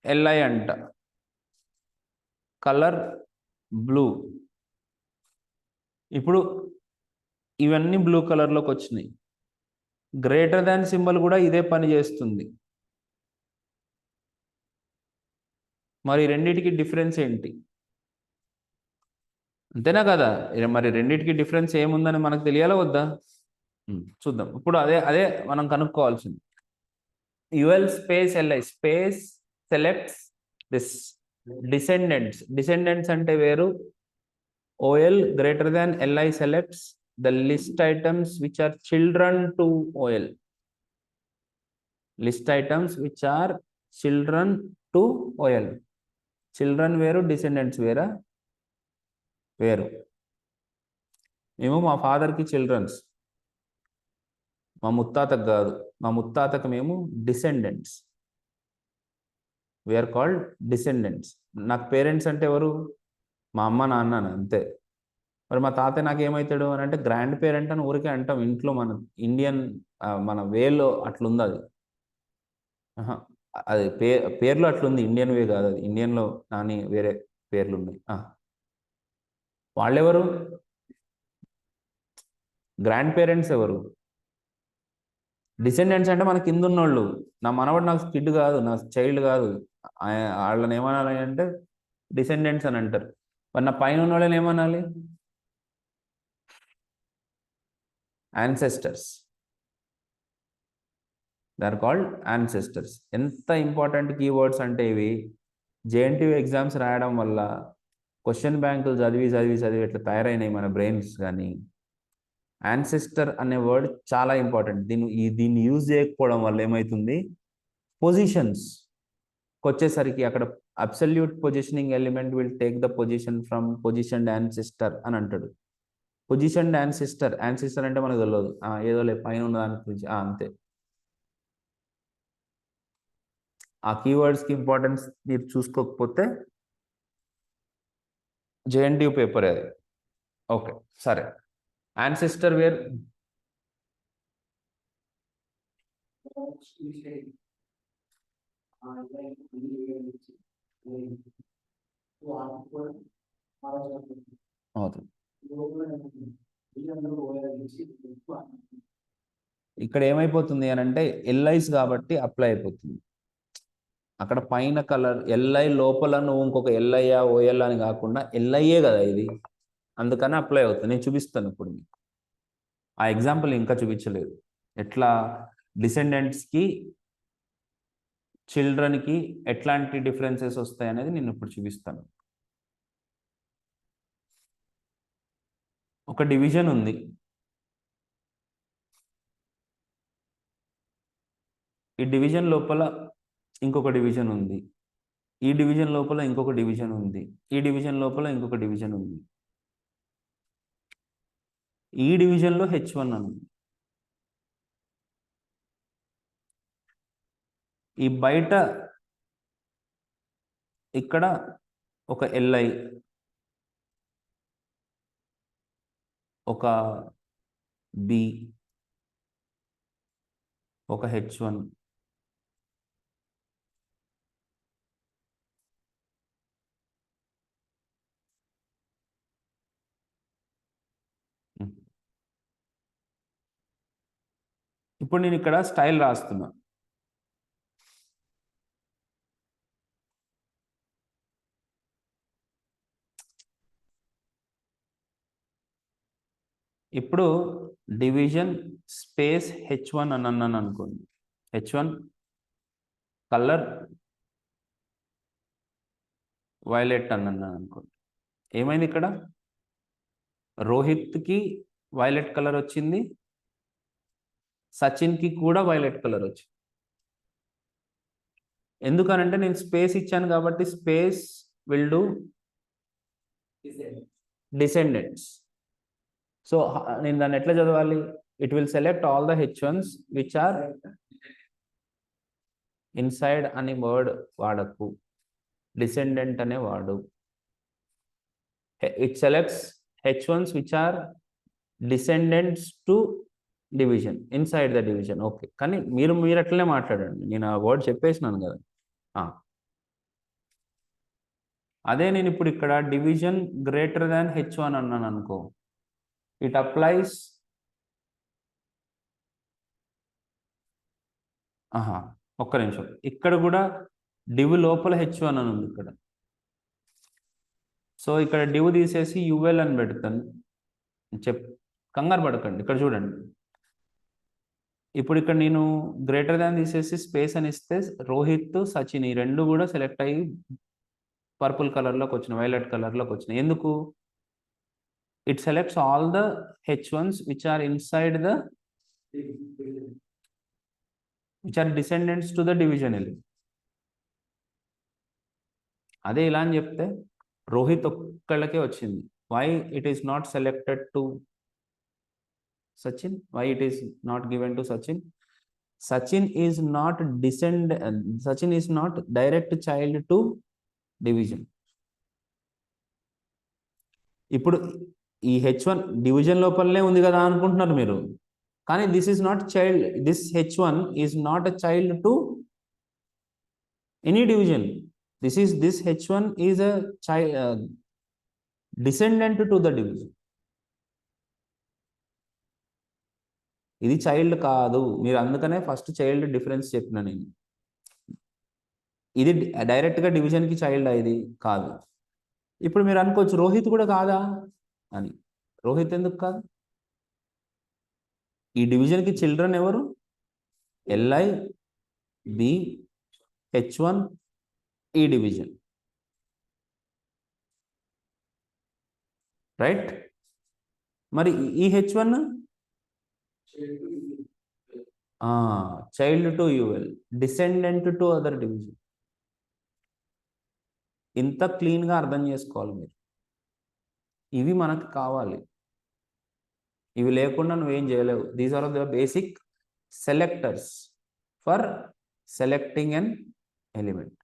LI అంట, కలర్ బ్లూ. ఇప్పుడు ఇవన్నీ బ్లూ కలర్లోకి వచ్చినాయి. గ్రేటర్ దాన్ సింబల్ కూడా ఇదే పని చేస్తుంది. మరి రెండిటికి డిఫరెన్స్ ఏంటి? అంతేనా కదా? మరి రెండిటికి డిఫరెన్స్ ఏముందని మనకు తెలియాలా వద్దా? చూద్దాం. ఇప్పుడు అదే అదే మనం కనుక్కోవాల్సింది. UL space LI space selects this descendants. Descendants అంటే వేరు. OL greater than LI selects the list items which are children to OL. List items which are children to OL. Children వేరు, descendants వేరా? వేరు. మేము మా ఫాదర్కి చిల్డ్రన్స్, మా ముత్తాతకు కాదు. మా ముత్తాతకు మేము డిసెండెంట్స్. We are called descendants. నాకు పేరెంట్స్ అంటే ఎవరు? మా అమ్మ నాన్న అంతే. మరి మా తాతయ్య నాకు ఏమవుతాడు అని అంటే గ్రాండ్ పేరెంట్ అని ఊరికే అంటాం. ఇంట్లో మన ఇండియన్ మన వేలో అట్లుంది అది. అది పేర్లు అట్లుంది, ఇండియన్ వే కాదు అది. ఇండియన్లో నాని వేరే పేర్లు ఉన్నాయి. వాళ్ళెవరు? గ్రాండ్ పేరెంట్స్ ఎవరు? డిసెండెంట్స్ అంటే మన కింద ఉన్నోళ్ళు. నా మనవాడు నాకు కిడ్ కాదు, నా చైల్డ్ కాదు. వాళ్ళని ఏమనాలి అంటే డిసెండెంట్స్ అని అంటారు. మరి నా పైన ఉన్న వాళ్ళని ఏమనాలి? Ancestors. They are called ancestors. ఎంత ఇంపార్టెంట్ కీవర్డ్స్ అంటే ఇవి. JNTU ఎగ్జామ్స్ రాయడం వల్ల క్వశ్చన్ బ్యాంకులు చదివి చదివి చదివి ఎట్లా తయారైనాయి మన బ్రెయిన్స్. కానీ యాన్సెస్టర్ అనే వర్డ్ చాలా ఇంపార్టెంట్. దీన్ని యూజ్ చేయకపోవడం వల్ల ఏమవుతుంది? పొజిషన్స్కి వచ్చేసరికి అక్కడ absolute positioning element will take the position from positioned ancestor అని అంటాడు. Positioned ancestor. యాన్సెస్టర్ అంటే మనకు తెలియదు, ఏదో లే పైన ఉన్న దాని గురించి అంతే. ఆ కీవర్డ్స్కి ఇంపార్టెన్స్ మీరు చూసుకోకపోతే JNTU పేపర్ అది. ఓకే, సరే. యాన్సెస్టర్ వేర్ అవుతుంది. ఇక్కడ ఏమైపోతుంది అని అంటే LIs కాబట్టి అప్లై అయిపోతుంది. అక్కడ పైన కలర్ LI లోపల నువ్వు ఇంకొక LIయా OL అని కాకుండా LIయే కదా ఇది, అందుకని అప్లై అవుతుంది. నేను చూపిస్తాను ఇప్పుడు మీకు. ఆ ఎగ్జాంపుల్ ఇంకా చూపించలేదు. ఎట్లా డిసెండెంట్స్కి చిల్డ్రన్కి ఎట్లాంటి డిఫరెన్సెస్ వస్తాయి అనేది నేను ఇప్పుడు చూపిస్తాను. ఒక డివిజన్ ఉంది. ఈ డివిజన్ లోపల ఇంకొక డివిజన్ ఉంది, ఈ డివిజన్ లోపల ఇంకొక డివిజన్ ఉంది, ఈ డివిజన్ లోపల ఇంకొక డివిజన్ ఉంది, ఈ డివిజన్లో H1 అని ఉంది. ఈ బయట ఇక్కడ ఒక Li, ఒక B, ఒక H1, ఇప్పుడు నేను ఇక్కడ స్టైల్ రాస్తున్నా. ఇప్పుడు డివిజన్ స్పేస్ H1 అని అన్నాను అనుకోండి. H1 కలర్ వైలెట్ అని అన్నాను అనుకోండి. ఏమైంది ఇక్కడ? రోహిత్కి వైలెట్ కలర్ వచ్చింది, సచిన్కి కూడా వైలెట్ కలర్ వచ్చింది. ఎందుకనంటే నేను స్పేస్ ఇచ్చాను కాబట్టి space will do descendants. So నేను దాన్ని ఎట్లా చదవాలి? It will select all the H1s which are inside అనే వర్డ్ వాడకు, డిసెండెంట్ అనే వాడు. It selects H1s which are descendants to division, inside the division. Okay, కానీ మీరు అట్లనే మాట్లాడండి, నేను ఆ వర్డ్ చెప్పేసినాను కదా. అదే నేను ఇప్పుడు ఇక్కడ డివిజన్ గ్రేటర్ దాన్ H1 అన్నాను అనుకో, ఇట్ అప్లైస్ ఒక్క నిమిషం, ఇక్కడ కూడా డివ్ లోపల H1 అని ఉంది ఇక్కడ. సో ఇక్కడ డివ్ తీసేసి UL అని పెడతాను. కంగారు పడకండి, ఇక్కడ చూడండి. ఇప్పుడు ఇక్కడ నేను గ్రేటర్ దాన్ తీసేసి స్పేస్ అని ఇస్తే రోహిత్, సచిన్ ఈ రెండు కూడా సెలెక్ట్ అయ్యి పర్పుల్ కలర్లోకి వచ్చినాయి, వైలెట్ కలర్లోకి వచ్చినాయి. ఎందుకు? It selects all the H1s which are inside the which are descendants to the division element. అదే ఇలా అని చెప్తే రోహిత్ ఒక్కళ్ళకే వచ్చింది. Why it is not selected to Sachin? Why it is not given to Sachin? Sachin is not direct child to division. ఇప్పుడు ఈ H1 division లోపలనే ఉంది కదా అనుకుంటున్నారు మీరు, కానీ this is not child, this H1 is not a child to any division. This H1 is a descendant to the division. ఇది child కాదు, మీరు అందుకనే ఫస్ట్ చైల్డ్ డిఫరెన్స్ చెప్పిన నేను. ఇది డైరెక్ట్గా డివిజన్కి చైల్డ్, ఇది కాదు. ఇప్పుడు మీరు అనుకోవచ్చు రోహిత్ కూడా కాదా అని. రోహిత్ ఎందుకు కాదు? ఈ డివిజన్కి చిల్డ్రన్ ఎవరు? Li, B, H1, ఈ డివిజన్, రైట్? మరి ఈ H1 child to UL, descendant to other division. ఇంత క్లీన్గా అర్థం చేసుకోవాలి మీరు. ఇవి మనకు కావాలి, ఇవి లేకుండా నువ్వేం చేయలేవు. These are the basic selectors for selecting an element.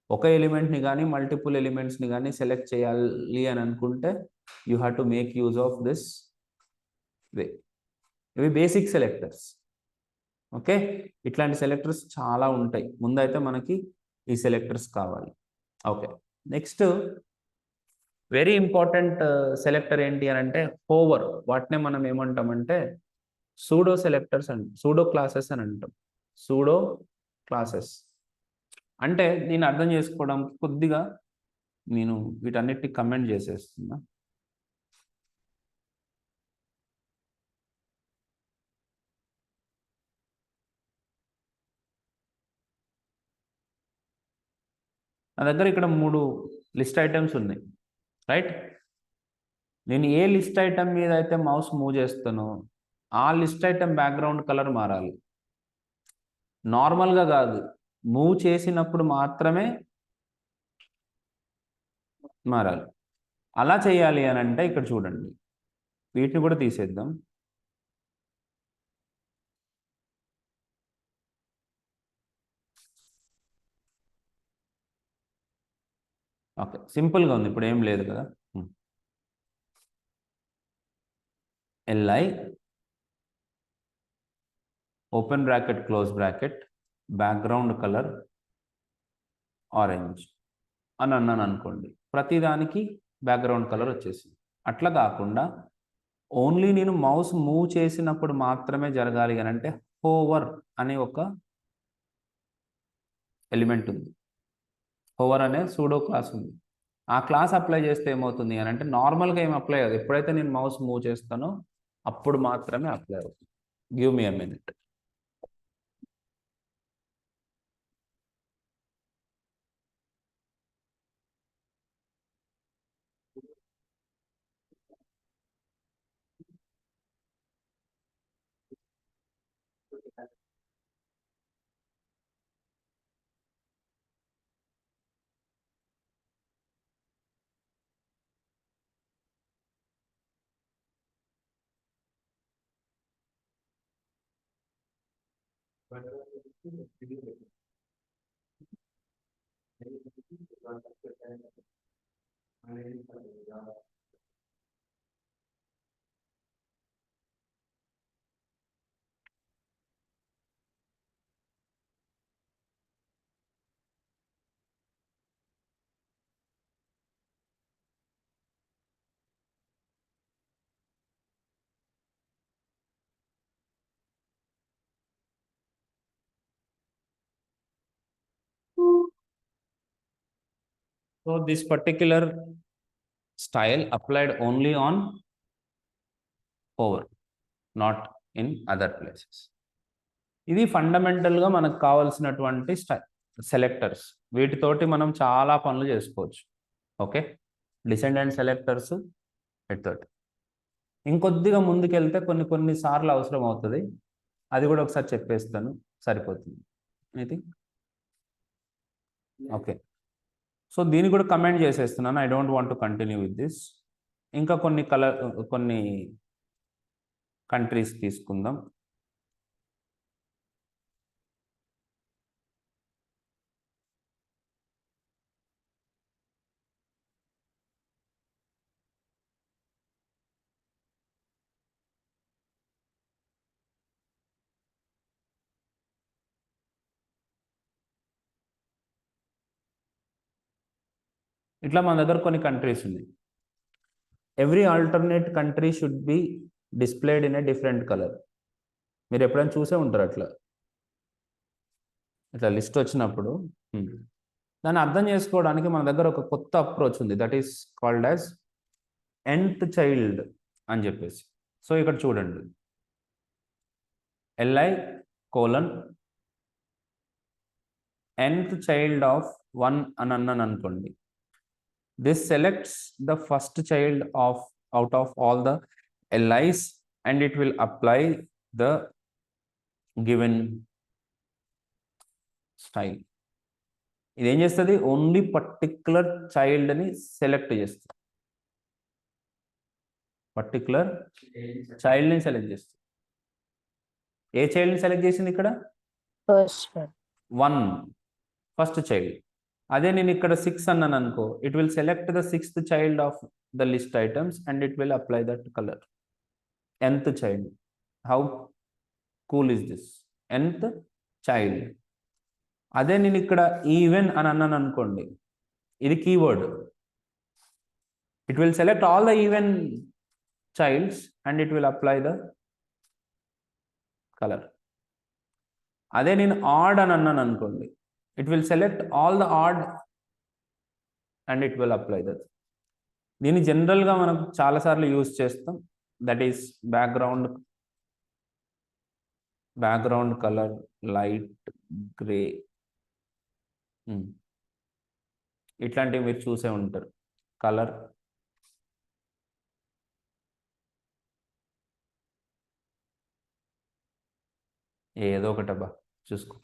ఒక ఎలిమెంట్ని కానీ మల్టిపుల్ ఎలిమెంట్స్ని కానీ సెలెక్ట్ చేయాలి అని అనుకుంటే you have to make use of this way. ఇవి బేసిక్ సెలెక్టర్స్. ఓకే, ఇట్లాంటి సెలెక్టర్స్ చాలా ఉంటాయి. ముందైతే మనకి ఈ సెలెక్టర్స్ కావాలి. Okay, next very important selector ఏంటి అని అంటే హోవర్. వాటినే మనం ఏమంటామంటే సూడో సెలెక్టర్స్ అంట, సూడో క్లాసెస్ అని అంటాం. సూడో క్లాసెస్ అంటే నేను అర్థం చేసుకోవడానికి కొద్దిగా నేను వీటన్నిటిని కమెంట్ చేసేస్తున్నా. నా దగ్గర ఇక్కడ 3 లిస్ట్ ఐటమ్స్ ఉన్నాయి, రైట్? నేను ఏ లిస్ట్ ఐటమ్ మీద అయితే మౌస్ మూవ్ చేస్తానో ఆ లిస్ట్ ఐటమ్ బ్యాక్గ్రౌండ్ కలర్ మారాలి. నార్మల్గా కాదు, మూవ్ చేసినప్పుడు మాత్రమే మారాలి. అలా చేయాలి అని అంటే ఇక్కడ చూడండి, వీటిని కూడా తీసేద్దాం. ఓకే, సింపుల్గా ఉంది, ఇప్పుడు ఏం లేదు కదా. LI open bracket close bracket background colour orange అని అన్నాను అనుకోండి, ప్రతిదానికి బ్యాక్గ్రౌండ్ కలర్ వచ్చేసింది. అట్లా కాకుండా ఓన్లీ నేను మౌస్ మూవ్ చేసినప్పుడు మాత్రమే జరగాలి అని అంటే హోవర్ అనే ఒక ఎలిమెంట్ ఉంది, హోవర్ అనే సూడో క్లాస్ ఉంది. ఆ క్లాస్ అప్లై చేస్తే ఏమవుతుంది అని అంటే నార్మల్గా ఏం అప్లై అవ్వదు, ఎప్పుడైతే నేను మౌస్ మూవ్ చేస్తానో అప్పుడు మాత్రమే అప్లై అవుతుంది. Give me a minute. So this particular style applied only on hover, not in other places. ఇది ఫండమెంటల్గా మనకు కావాల్సినటువంటి సెలెక్టర్స్. వీటితోటి మనం చాలా పనులు చేసుకోవచ్చు. ఓకే, డిసెండెంట్ సెలెక్టర్స్ వీటితోటి. ఇంకొద్దిగా ముందుకెళ్తే కొన్ని సార్లు అవసరం అవుతుంది, అది కూడా ఒకసారి చెప్పేస్తాను, సరిపోతుంది. I think okay. సో దీన్ని కూడా కమెంట్ చేసేస్తున్నాను, I don't want to continue with this. ఇంకా కొన్ని కంట్రీస్ తీసుకుందాం. ఇట్లా మన దగ్గర కొన్ని కంట్రీస్ ఉన్నాయి. Every alternate country should be displayed in a different colour. మీరు ఎప్పుడైనా చూసే ఉంటారు అట్లా, ఇట్లా లిస్ట్ వచ్చినప్పుడు. దాన్ని అర్థం చేసుకోవడానికి మన దగ్గర ఒక కొత్త అప్రోచ్ ఉంది, that is called as nth child అని చెప్పేసి. సో ఇక్కడ చూడండి, LI nth చైల్డ్ ఆఫ్ 1 అని అన్నాను అనుకోండి, this selects the first child of out of all the LIs and it will apply the given style. ఇదేం చేస్తుంది, ఓన్లీ పర్టిక్యులర్ చైల్డ్ని సెలెక్ట్ చేస్తుంది, పర్టిక్యులర్ చైల్డ్ని సెలెక్ట్ చేస్తుంది. ఏ చైల్డ్ని సెలెక్ట్ చేసింది ఇక్కడ? First child. అదే నేను ఇక్కడ 6 అన్నాను అనుకో, it will select the 6th child of the list items and it will apply that colour. nth child. How cool is this? nth child. అదే నేను ఇక్కడ ఈవెన్ అని అన్నాను అనుకోండి, ఇది keyword, it will select all the even childs and it will apply the colour. అదే నేను add అని అన్నాను అనుకోండి, it will select all the odd and it will apply that. దీన్ని జనరల్గా మనం చాలాసార్లు యూజ్ చేస్తాం, that is background colour light grey. ఇట్లాంటివి మీరు చూసే ఉంటారు. కలర్ ఏదో ఒకటబ్బా చూసుకో.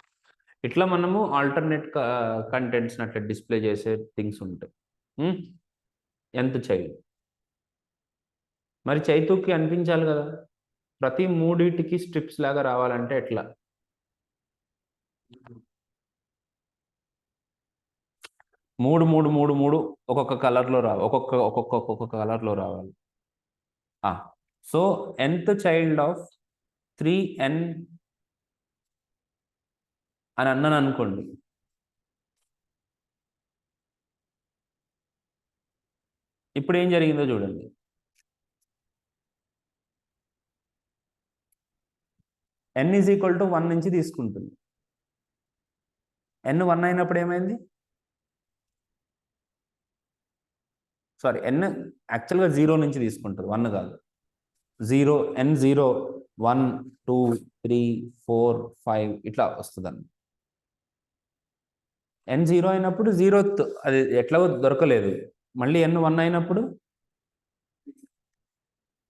ఇట్లా మనము ఆల్టర్నేట్ కంటెంట్స్ని అట్లా డిస్ప్లే చేసే థింగ్స్ ఉంటాయి. nth child. మరి చైతుకి అనిపించాలి కదా, ప్రతి మూడింటికి స్ట్రిప్స్ లాగా రావాలంటే ఎట్లా? మూడు మూడు మూడు మూడు ఒక్కొక్క కలర్లో రావాలి, ఒక్కొక్క కలర్లో రావాలి. So nth child of 3n అని అన్నాను అనుకోండి, ఇప్పుడు ఏం జరిగిందో చూడండి. n ఈజ్ ఈక్వల్ టు 1 నుంచి తీసుకుంటుంది. n 1 అయినప్పుడు ఏమైంది? సారీ, n యాక్చువల్గా 0 నుంచి తీసుకుంటుంది, 1 కాదు. 0 n 0 1 2 3 4 5 ఇట్లా వస్తుందండి. n 0 అయినప్పుడు 0th అది ఎట్లా దొరకలేదు. మళ్ళీ n 1 అయినప్పుడు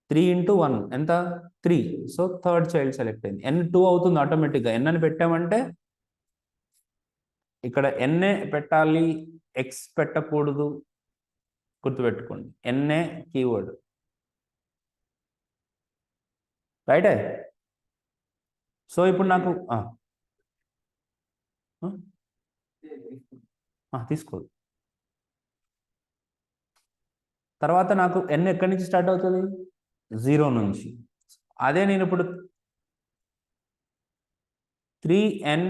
3 into 1 ఎంత? 3. సో థర్డ్ చైల్డ్ సెలెక్ట్ అయింది. n 2 అవుతుంది ఆటోమేటిక్గా. n అని పెట్టామంటే ఇక్కడ n పెట్టాలి, x పెట్టకూడదు, గుర్తుపెట్టుకోండి. n కీవర్డ్, రైటే. సో ఇప్పుడు నాకు తీసుకోదు. తర్వాత నాకు n ఎక్కడి నుంచి స్టార్ట్ అవుతుంది? 0 నుంచి. అదే నేను ఇప్పుడు 3n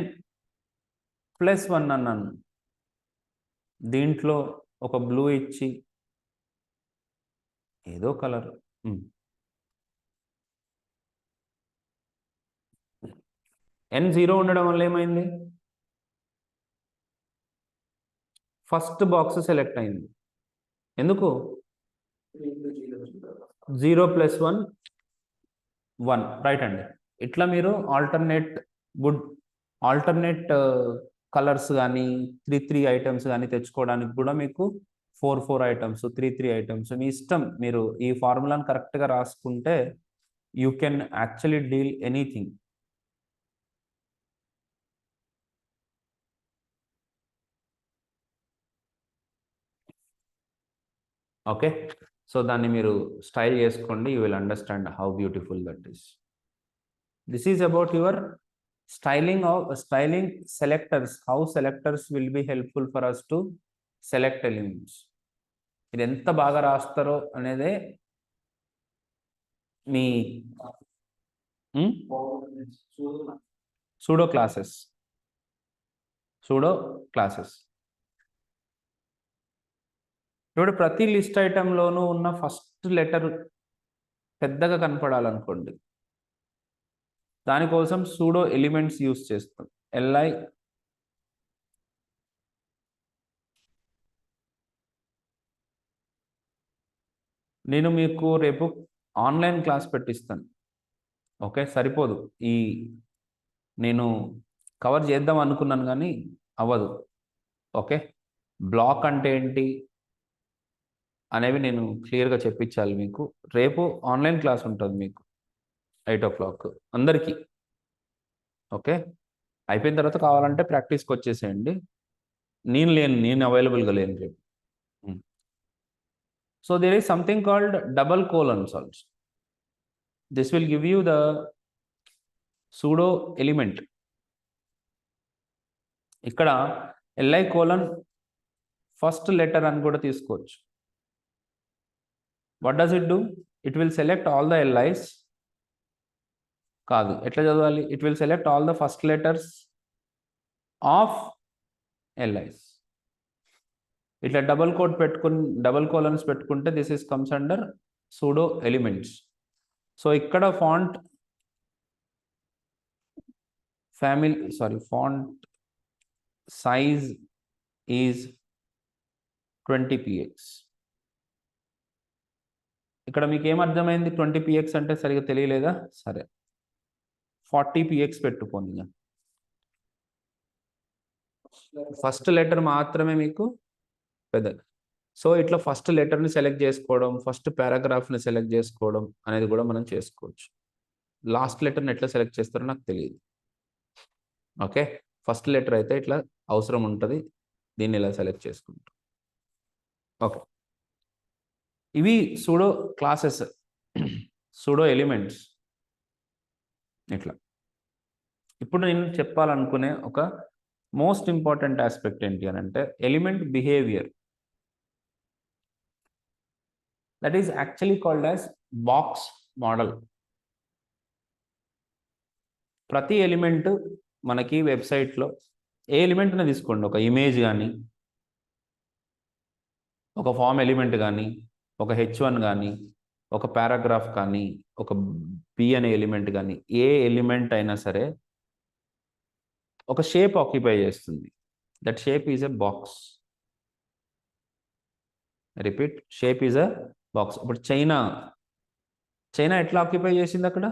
+ 1 అన్నాను. దీంట్లో ఒక బ్లూ ఇచ్చి ఏదో కలర్, n 0 ఉండడం వల్ల ఏమైంది? ఫస్ట్ బాక్స్ సెలెక్ట్ అయింది. ఎందుకు? 0 + 1 1, రైట్ అండి. ఇట్లా మీరు ఆల్టర్నేట్ కలర్స్ కానీ 3 ఐటమ్స్ కానీ తెచ్చుకోవడానికి కూడా మీకు 4 ఐటమ్స్ 3 ఐటమ్స్ మీ ఇష్టం. మీరు ఈ ఫార్ములాని కరెక్ట్గా రాసుకుంటే you can actually deal anything. Okay, so దాన్ని మీరు స్టైల్ చేసుకోండి. You will understand how beautiful that is. This is about your styling selectors, how selectors will be helpful for us to select elements. ఇది ఎంత బాగా రాస్తారో అనేదే మీ pseudo classes. ఇప్పుడు ప్రతి list ఐటెంలోనూ ఉన్న ఫస్ట్ లెటర్ పెద్దగా కనపడాలనుకోండి, దానికోసం సూడో ఎలిమెంట్స్ యూస్ చేస్తాం. li నేను మీకు రేపు ఆన్లైన్ క్లాస్ పెట్టిస్తాను. ఓకే, సరిపోదు. నేను కవర్ చేద్దాం అనుకున్నాను కానీ అవ్వదు. ఓకే, బ్లాక్ అంటే ఏంటి అనేవి నేను క్లియర్గా చెప్పించాలి మీకు. రేపు ఆన్లైన్ క్లాస్ ఉంటుంది మీకు 8 o'clock అందరికీ. ఓకే, అయిపోయిన తర్వాత కావాలంటే ప్రాక్టీస్కి వచ్చేసేయండి. నేను అవైలబుల్గా లేను రేపు. So there is something called double colons also. This will give you the pseudo element. ఇక్కడ li కోలన్ ఫస్ట్ లెటర్ అని కూడా తీసుకోవచ్చు. What does it do? It will select all the li's. కాదు, ఎట్లా చదవాలి? It will select all the first letters of li's. ఇట్లా double colons పెట్టుకుంటే this is comes under pseudo elements. So ఇక్కడ font size is 20 px. ఇక్కడ మీకు ఏమర్థమైంది? 20 px అంటే సరిగా తెలియలేదా? సరే, 40 px పెట్టుకోండి. ఫస్ట్ లెటర్ మాత్రమే మీకు పెద్దది. సో ఇట్లా ఫస్ట్ లెటర్ని సెలెక్ట్ చేసుకోవడం, ఫస్ట్ పారాగ్రాఫ్ని సెలెక్ట్ చేసుకోవడం అనేది కూడా మనం చేసుకోవచ్చు. లాస్ట్ లెటర్ని ఎట్లా సెలెక్ట్ చేస్తారో నాకు తెలియదు. ఓకే, ఫస్ట్ లెటర్ అయితే ఇట్లా అవసరం ఉంటుంది, దీన్ని ఇలా సెలెక్ట్ చేసుకుంటాం. ఓకే, ఇవి సూడో క్లాసెస్, సూడో ఎలిమెంట్స్. ఇట్లా ఇప్పుడు నేను చెప్పాలనుకునే ఒక మోస్ట్ ఇంపార్టెంట్ ఆస్పెక్ట్ ఏంటి అని అంటే element behaviour. That is actually called as box model. ప్రతి ఎలిమెంట్ మనకి వెబ్సైట్లో ఏ ఎలిమెంట్ని తీసుకోండి, ఒక ఇమేజ్ కానీ, ఒక ఫామ్ ఎలిమెంట్ కానీ, ఒక H1 కానీ, ఒక పారాగ్రాఫ్ కానీ, ఒక బి అనే ఎలిమెంట్ కానీ, ఏ ఎలిమెంట్ అయినా సరే ఒక షేప్ ఆక్యుపై చేస్తుంది. That shape is a box. Repeat, shape is a box. ఇప్పుడు చైనా ఎట్లా ఆక్యుపై చేసింది అక్కడ?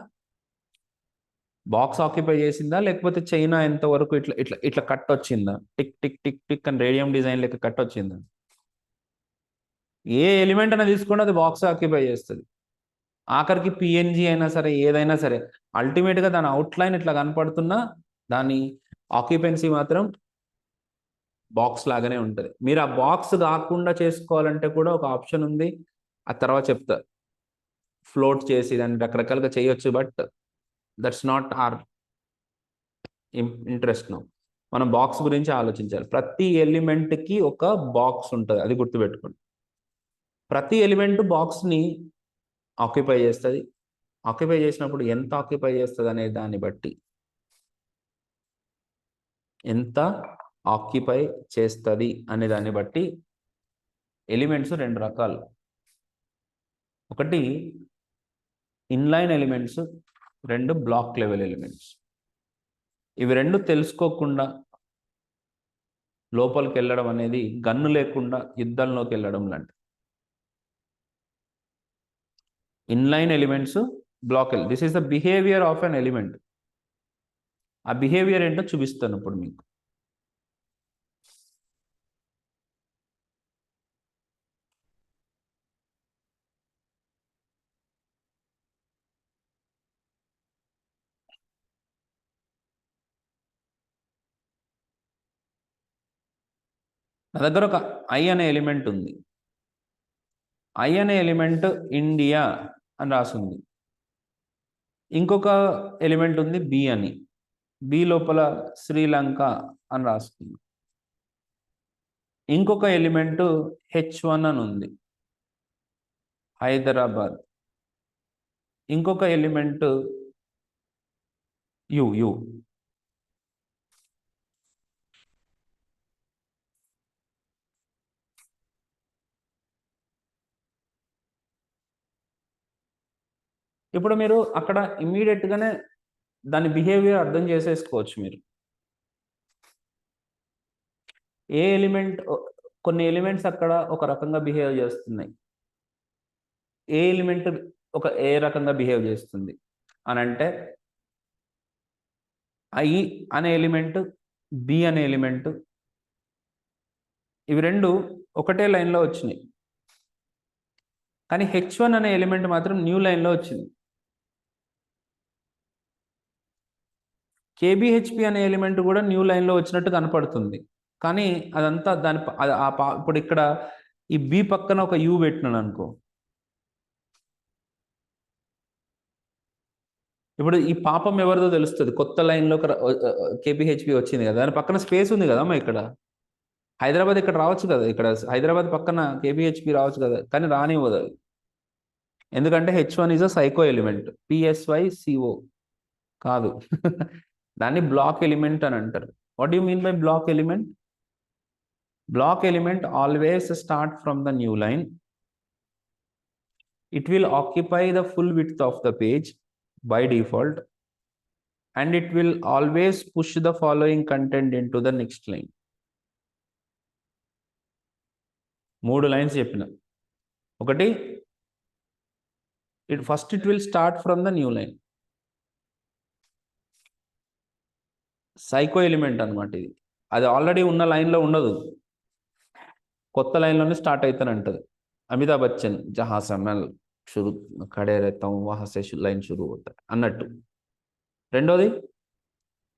బాక్స్ ఆక్యుపై చేసిందా, లేకపోతే చైనా ఎంతవరకు ఇట్లా ఇట్లా ఇట్లా కట్ వచ్చిందా? టిక్ టిక్ టిక్ టిక్ అని రేడియం డిజైన్ లెక్క కట్ వచ్చిందా? ఏ ఎలిమెంట్ అయినా తీసుకుంటే అది బాక్స్ ఆక్యుపై చేస్తుంది. ఆఖరికి పిఎన్జి అయినా సరే, ఏదైనా సరే, అల్టిమేట్గా దాని అవుట్లైన్ ఇట్లా కనపడుతున్నా దాని ఆక్యుపెన్సీ మాత్రం బాక్స్ లాగానే ఉంటుంది. మీరు ఆ బాక్స్ కాకుండా చేసుకోవాలంటే కూడా ఒక ఆప్షన్ ఉంది, ఆ తర్వాత చెప్తా. ఫ్లోట్ చేసి దాన్ని రకరకాలుగా చేయొచ్చు, but that's not our interest no. మనం బాక్స్ గురించి ఆలోచించాలి. ప్రతి ఎలిమెంట్కి ఒక బాక్స్ ఉంటుంది, అది గుర్తుపెట్టుకోండి. ప్రతి ఎలిమెంట్ బాక్స్ని ఆక్యుపై చేస్తుంది. ఆక్యుపై చేసినప్పుడు ఎంత ఆక్యుపై చేస్తుంది అనే దాన్ని బట్టి, ఎంత ఆక్యుపై చేస్తుంది అనే దాన్ని బట్టి ఎలిమెంట్స్ రెండు రకాలు. ఒకటి ఇన్లైన్ ఎలిమెంట్స్, రెండు బ్లాక్ లెవెల్ ఎలిమెంట్స్. ఇవి రెండు తెలుసుకోకుండా లోపలికి వెళ్ళడం అనేది గన్ను లేకుండా యుద్ధంలోకి వెళ్ళడం లాంటి. Inline elements, block element, this is the behaviour of an element. ఆ బిహేవియర్ ఏంటో చూపిస్తాను ఇప్పుడు మీకు. నా దగ్గర ఒక ఐ అనే ఎలిమెంట్ ఉంది. ఐ అనే ఎలిమెంట్ ఇండియా అని రాసింది. ఇంకొక ఎలిమెంట్ ఉంది బి అని, బి లోపల శ్రీలంక అని రాస్తుంది. ఇంకొక ఎలిమెంట్ H1 అని ఉంది, హైదరాబాద్. ఇంకొక ఎలిమెంట్ యు. ఇప్పుడు మీరు అక్కడ ఇమ్మీడియట్గానే దాని బిహేవియర్ అర్థం చేసేసుకోవచ్చు మీరు. ఏ ఎలిమెంట్, కొన్ని ఎలిమెంట్స్ అక్కడ ఒక రకంగా బిహేవ్ చేస్తున్నాయి, ఏ ఎలిమెంట్ ఏ రకంగా బిహేవ్ చేస్తుంది అని అంటే, ఐ అనే ఎలిమెంట్, బి అనే ఎలిమెంట్, ఇవి రెండు ఒకటే లైన్లో వచ్చినాయి. కానీ H1 అనే ఎలిమెంట్ మాత్రం న్యూ లైన్లో వచ్చింది. KBHP అనే ఎలిమెంట్ కూడా న్యూ లైన్లో వచ్చినట్టు కనపడుతుంది. కానీ అదంతా దాని ఇప్పుడు ఇక్కడ ఈ బి పక్కన ఒక యూ పెట్టినాను అనుకో, ఇప్పుడు ఈ పాపం ఎవరిదో తెలుస్తుంది. కొత్త లైన్లో KBHP వచ్చింది కదా, దాని పక్కన స్పేస్ ఉంది కదా అమ్మా. ఇక్కడ హైదరాబాద్ ఇక్కడ రావచ్చు కదా, ఇక్కడ హైదరాబాద్ పక్కన KBHP రావచ్చు కదా, కానీ రానివ్వదు అది. ఎందుకంటే H1 is a psycho element, PSYCO కాదు. దాన్ని బ్లాక్ ఎలిమెంట్ అని అంటారు. What you mean by block element? Block element always start from the new line. It will occupy the full width of the page by default, and it will always push the following content into the next line. మూడు lines చెప్పిన. ఒకటి, first it will start from the new line. Psycho element అనమాట ఇది. అది already ఉన్న లైన్లో ఉండదు, కొత్త లైన్లోనే స్టార్ట్ అవుతానంటది. అమితాబ్ బచ్చన్ జహా సే मैं शुरू खड़े रहता हूं वहां से लाइन शुरू होता है అన్నట్టు. రెండోది,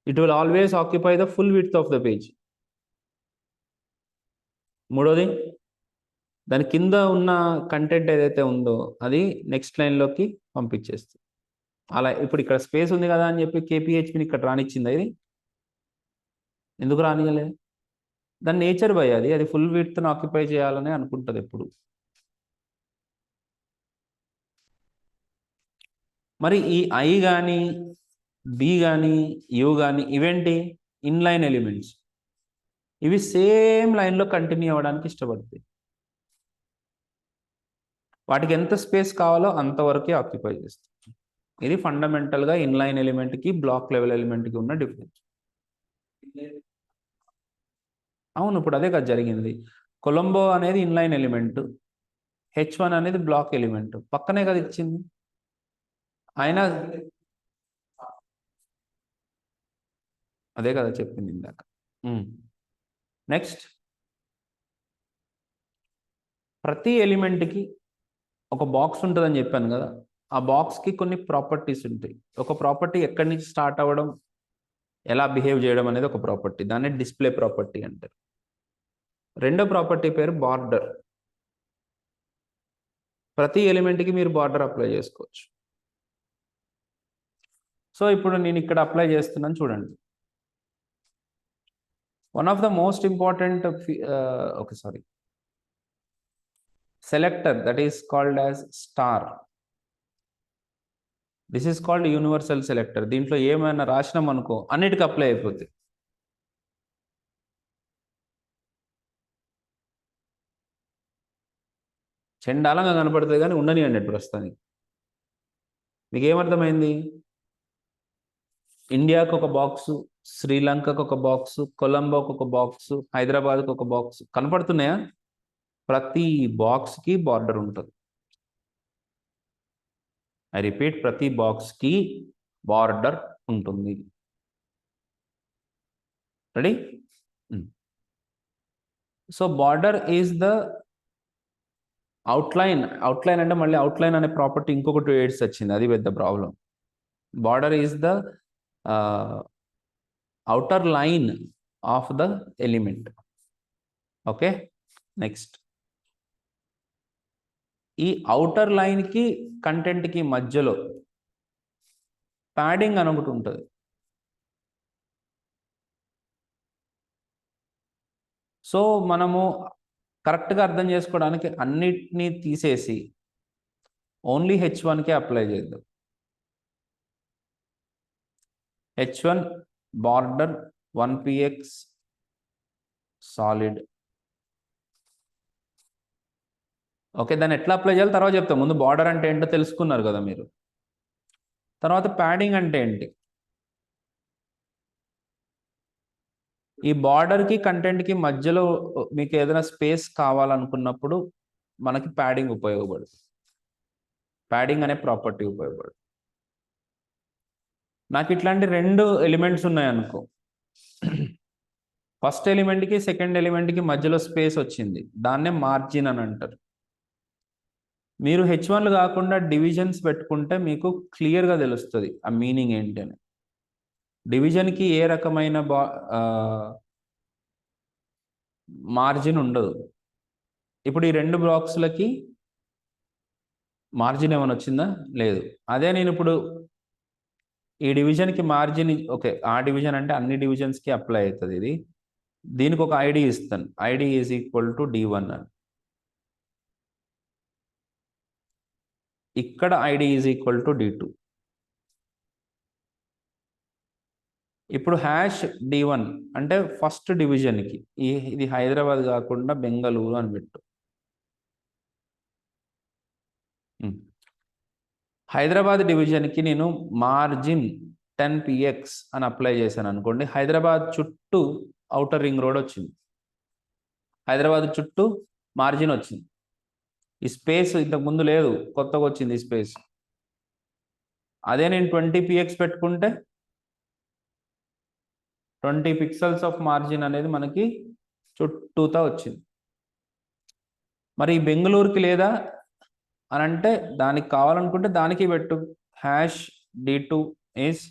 it will always occupy the full width of the page. మూడోది, దాని కింద ఉన్న కంటెంట్ ఏదైతే ఉందో అది నెక్స్ట్ లైన్లోకి పంపించేస్తుంది. అలా ఇప్పుడు ఇక్కడ స్పేస్ ఉంది కదా అని చెప్పి కేపీహెచ్పిని ఇక్కడ రానిచ్చిందా ఇది? ఎందుకు రానియలే? దాని నేచర్ బై అది ఫుల్ విడ్త్ను ఆక్యుపై చేయాలని అనుకుంటుంది ఎప్పుడు. మరి ఈ ఐ కానీ బి కానీ యు కానీ ఇవేంటి? Inline elements. ఇవి సేమ్ లైన్లో కంటిన్యూ అవ్వడానికి ఇష్టపడతాయి. వాటికి ఎంత స్పేస్ కావాలో అంతవరకే ఆక్యుపై చేస్తాయి. ఇది ఫండమెంటల్గా ఇన్లైన్ ఎలిమెంట్కి బ్లాక్ లెవెల్ ఎలిమెంట్కి ఉన్న డిఫరెన్స్. అవును, ఇప్పుడు అదే కదా జరిగింది. కొలంబో అనేది ఇన్లైన్ ఎలిమెంట్, H1 అనేది బ్లాక్ ఎలిమెంట్, పక్కనే కదా ఇచ్చింది. అయినా అదే కదా చెప్పింది ఇందాక. నెక్స్ట్, ప్రతి ఎలిమెంట్కి ఒక బాక్స్ ఉంటుందని చెప్పాను కదా. ఆ బాక్స్కి కొన్ని ప్రాపర్టీస్ ఉంటాయి. ఒక ప్రాపర్టీ ఎక్కడి నుంచి స్టార్ట్ అవ్వడం, ఎలా బిహేవ్ చేయడం అనేది ఒక ప్రాపర్టీ, దాన్ని డిస్ప్లే ప్రాపర్టీ అంటారు. రెండో ప్రాపర్టీ పేరు బార్డర్. ప్రతి ఎలిమెంట్కి మీరు బార్డర్ అప్లై చేసుకోవచ్చు. సో ఇప్పుడు నేను ఇక్కడ అప్లై చేస్తున్నాను చూడండి. One of the most important selector that is called as star. This is called universal selector. దీంట్లో ఏమైనా రాసినాం అనుకో అన్నిటికీ అప్లై అయిపోతుంది. చెండాలంగా కనపడుతుంది కానీ ఉండనియండి ప్రస్తుతానికి. మీకు ఏమర్థమైంది? ఇండియాకు ఒక బాక్సు, శ్రీలంకకు ఒక బాక్సు, కొలంబోకు ఒక బాక్సు, హైదరాబాద్కు ఒక బాక్స్ కనపడుతున్నాయా? ప్రతి బాక్స్కి బార్డర్ ఉంటుంది. ఐ రిపీట్, ప్రతి బాక్స్కి బార్డర్ ఉంటుంది. Ready? So border is the outline. Outline అంటే మళ్ళీ అవుట్లైన్ అనే ప్రాపర్టీ ఇంకొకటి ఎయిడ్స్ వచ్చింది, అది పెద్ద problem. Border is the outer line of the element. Okay, next, ఈ అవుటర్ లైన్కి కంటెంట్కి మధ్యలో ప్యాడింగ్ అని ఒకటి ఉంటుంది. సో మనము కరెక్ట్గా అర్థం చేసుకోవడానికి అన్నిటినీ తీసేసి ఓన్లీ H1కే అప్లై చేద్దాం. H1 border 1px solid. Okay, దాన్ని ఎట్లా అప్లై చేయాలి తర్వాత చెప్తాం. ముందు బార్డర్ అంటే ఏంటో తెలుసుకున్నారు కదా మీరు. తర్వాత ప్యాడింగ్ అంటే ఏంటి? ఈ బార్డర్కి కంటెంట్కి మధ్యలో మీకు ఏదైనా స్పేస్ కావాలనుకున్నప్పుడు మనకి ప్యాడింగ్ ఉపయోగపడుతుంది. ప్యాడింగ్ అనే ప్రాపర్టీ ఉపయోగపడుతుంది. నాకు ఇట్లాంటి రెండు ఎలిమెంట్స్ ఉన్నాయనుకో, ఫస్ట్ ఎలిమెంట్కి సెకండ్ ఎలిమెంట్కి మధ్యలో స్పేస్ వచ్చింది, దాన్నే మార్జిన్ అని అంటారు. మీరు H1 కాకుండా డివిజన్స్ పెట్టుకుంటే మీకు క్లియర్గా తెలుస్తుంది ఆ మీనింగ్ ఏంటి అని. డివిజన్కి ఏ రకమైన మార్జిన్ ఉండదు. ఇప్పుడు ఈ రెండు బాక్స్లకి మార్జిన్ ఏమైనా వచ్చిందా? లేదు. అదే నేను ఇప్పుడు ఈ డివిజన్కి మార్జిన్, ఓకే, ఆ డివిజన్ అంటే అన్ని డివిజన్స్కి అప్లై అవుతుంది ఇది. దీనికి ఒక ఐడి ఇస్తాను, ID is equal to D1 అని. ఇక్కడ ID is equal to D2. ఇప్పుడు #D1 అంటే ఫస్ట్ డివిజన్కి, ఇది హైదరాబాద్ కాకుండా బెంగళూరు అని పెట్టు. హైదరాబాద్ డివిజన్కి నేను మార్జిన్ 10px అని అప్లై చేశాను అనుకోండి. హైదరాబాద్ చుట్టూ ఔటర్ రింగ్ రోడ్ వచ్చింది, హైదరాబాద్ చుట్టూ మార్జిన్ వచ్చింది. ఈ స్పేస్ ఇంతకుముందు లేదు, కొత్తగా వచ్చింది ఈ స్పేస్. అదే నేను 20px పెట్టుకుంటే 20 పిక్సెల్స్ ఆఫ్ మార్జిన్ అనేది మనకి చుట్టూతా వచ్చింది. మరి బెంగళూరుకి లేదా అని అంటే దానికి కావాలనుకుంటే దానికి పెట్టు, #D2 ఈజ్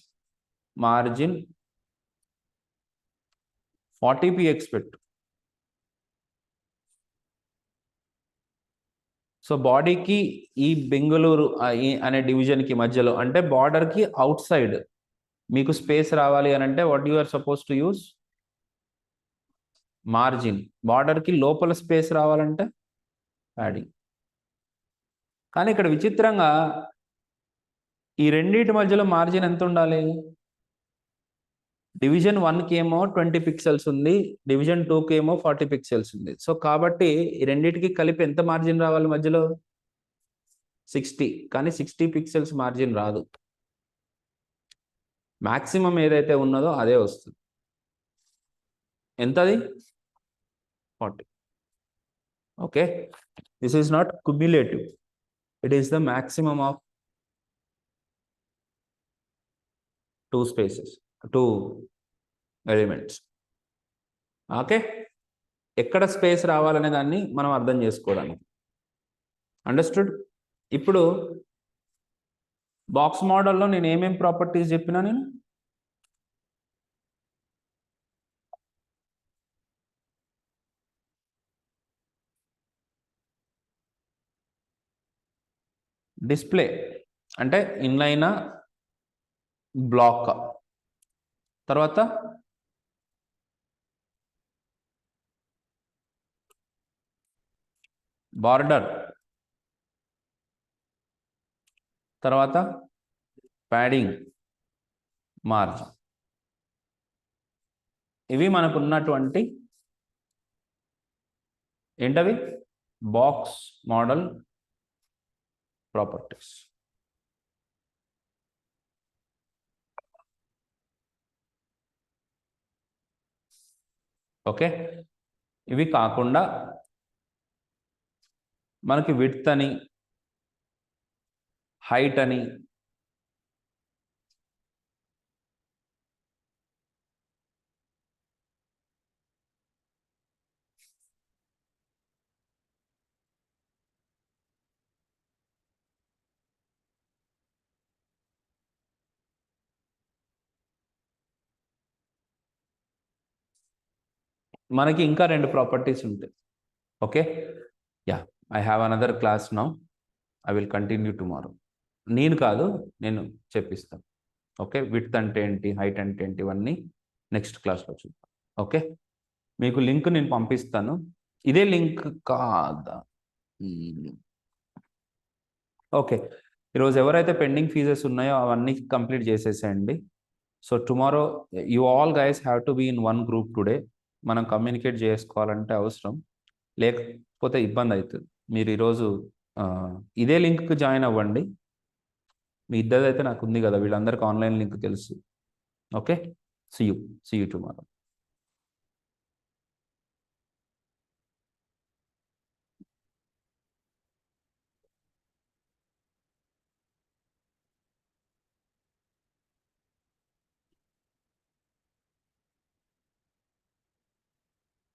మార్జిన్ 40px పెట్టు. సో బాడీకి ఈ బెంగళూరు అనే డివిజన్కి మధ్యలో, అంటే బార్డర్కి అవుట్ సైడ్ మీకు స్పేస్ రావాలి అని అంటే what you are suppose to use? Margin. బార్డర్కి లోపల స్పేస్ రావాలంటే ప్యాడింగ్. కానీ ఇక్కడ విచిత్రంగా ఈ రెండింటి మధ్యలో మార్జిన్ ఎంత ఉండాలి? డివిజన్ 1కి ఏమో 20 పిక్సెల్స్ ఉంది, డివిజన్ 2కి ఏమో 40 పిక్సెల్స్ ఉంది. సో కాబట్టి ఈ రెండింటికి కలిపి ఎంత మార్జిన్ రావాలి మధ్యలో? 60. కానీ 60 పిక్సెల్స్ మార్జిన్ రాదు. మాక్సిమం ఏదైతే ఉన్నదో అదే వస్తుంది. ఎంతది? 40. Okay, this is not cumulative, it is the maximum of 2 spaces, 2 elements. Okay, ఎక్కడ స్పేస్ రావాలనే దాన్ని మనం అర్థం చేసుకోవడానికి. అండర్స్టూడ్? ఇప్పుడు బాక్స్ మోడల్లో నేను ఏమేం ప్రాపర్టీస్ చెప్పినా? నేను డిస్ప్లే అంటే ఇన్లైనా బ్లాక్, తర్వాత బార్డర్, తర్వాత ప్యాడింగ్, మార్జిన్. ఇవి మనకు ఉన్నటువంటి ఏంటవి? Box model properties. ఓకే, ఇవి కాకుండా మనకి విడ్త్ అని, హైట్ అని, మనకి ఇంకా 2 ప్రాపర్టీస్ ఉంటాయి. Okay, yeah, I have another class now, I will continue tomorrow. నేను కాదు, నేను చెప్పిస్తాను. ఓకే, విడ్త్ అంటే ఏంటి, హైట్ అంటే ఏంటి, ఇవన్నీ నెక్స్ట్ క్లాస్లో చూద్దాం. ఓకే, మీకు లింక్ నేను పంపిస్తాను. ఇదే లింక్ కాదా? ఓకే, ఈరోజు ఎవరైతే పెండింగ్ ఫీజెస్ ఉన్నాయో అవన్నీ కంప్లీట్ చేసేసేయండి. So tomorrow you all guys have to be in one group today. మనం కమ్యూనికేట్ చేసుకోవాలంటే అవసరం, లేకపోతే ఇబ్బంది అవుతుంది. మీరు ఈరోజు ఇదే లింక్కి జాయిన్ అవ్వండి. మీ ఇద్దరిదైతే నాకు ఉంది కదా, వీళ్ళందరికీ ఆన్లైన్ లింక్ తెలుసు. Okay, see you tomorrow.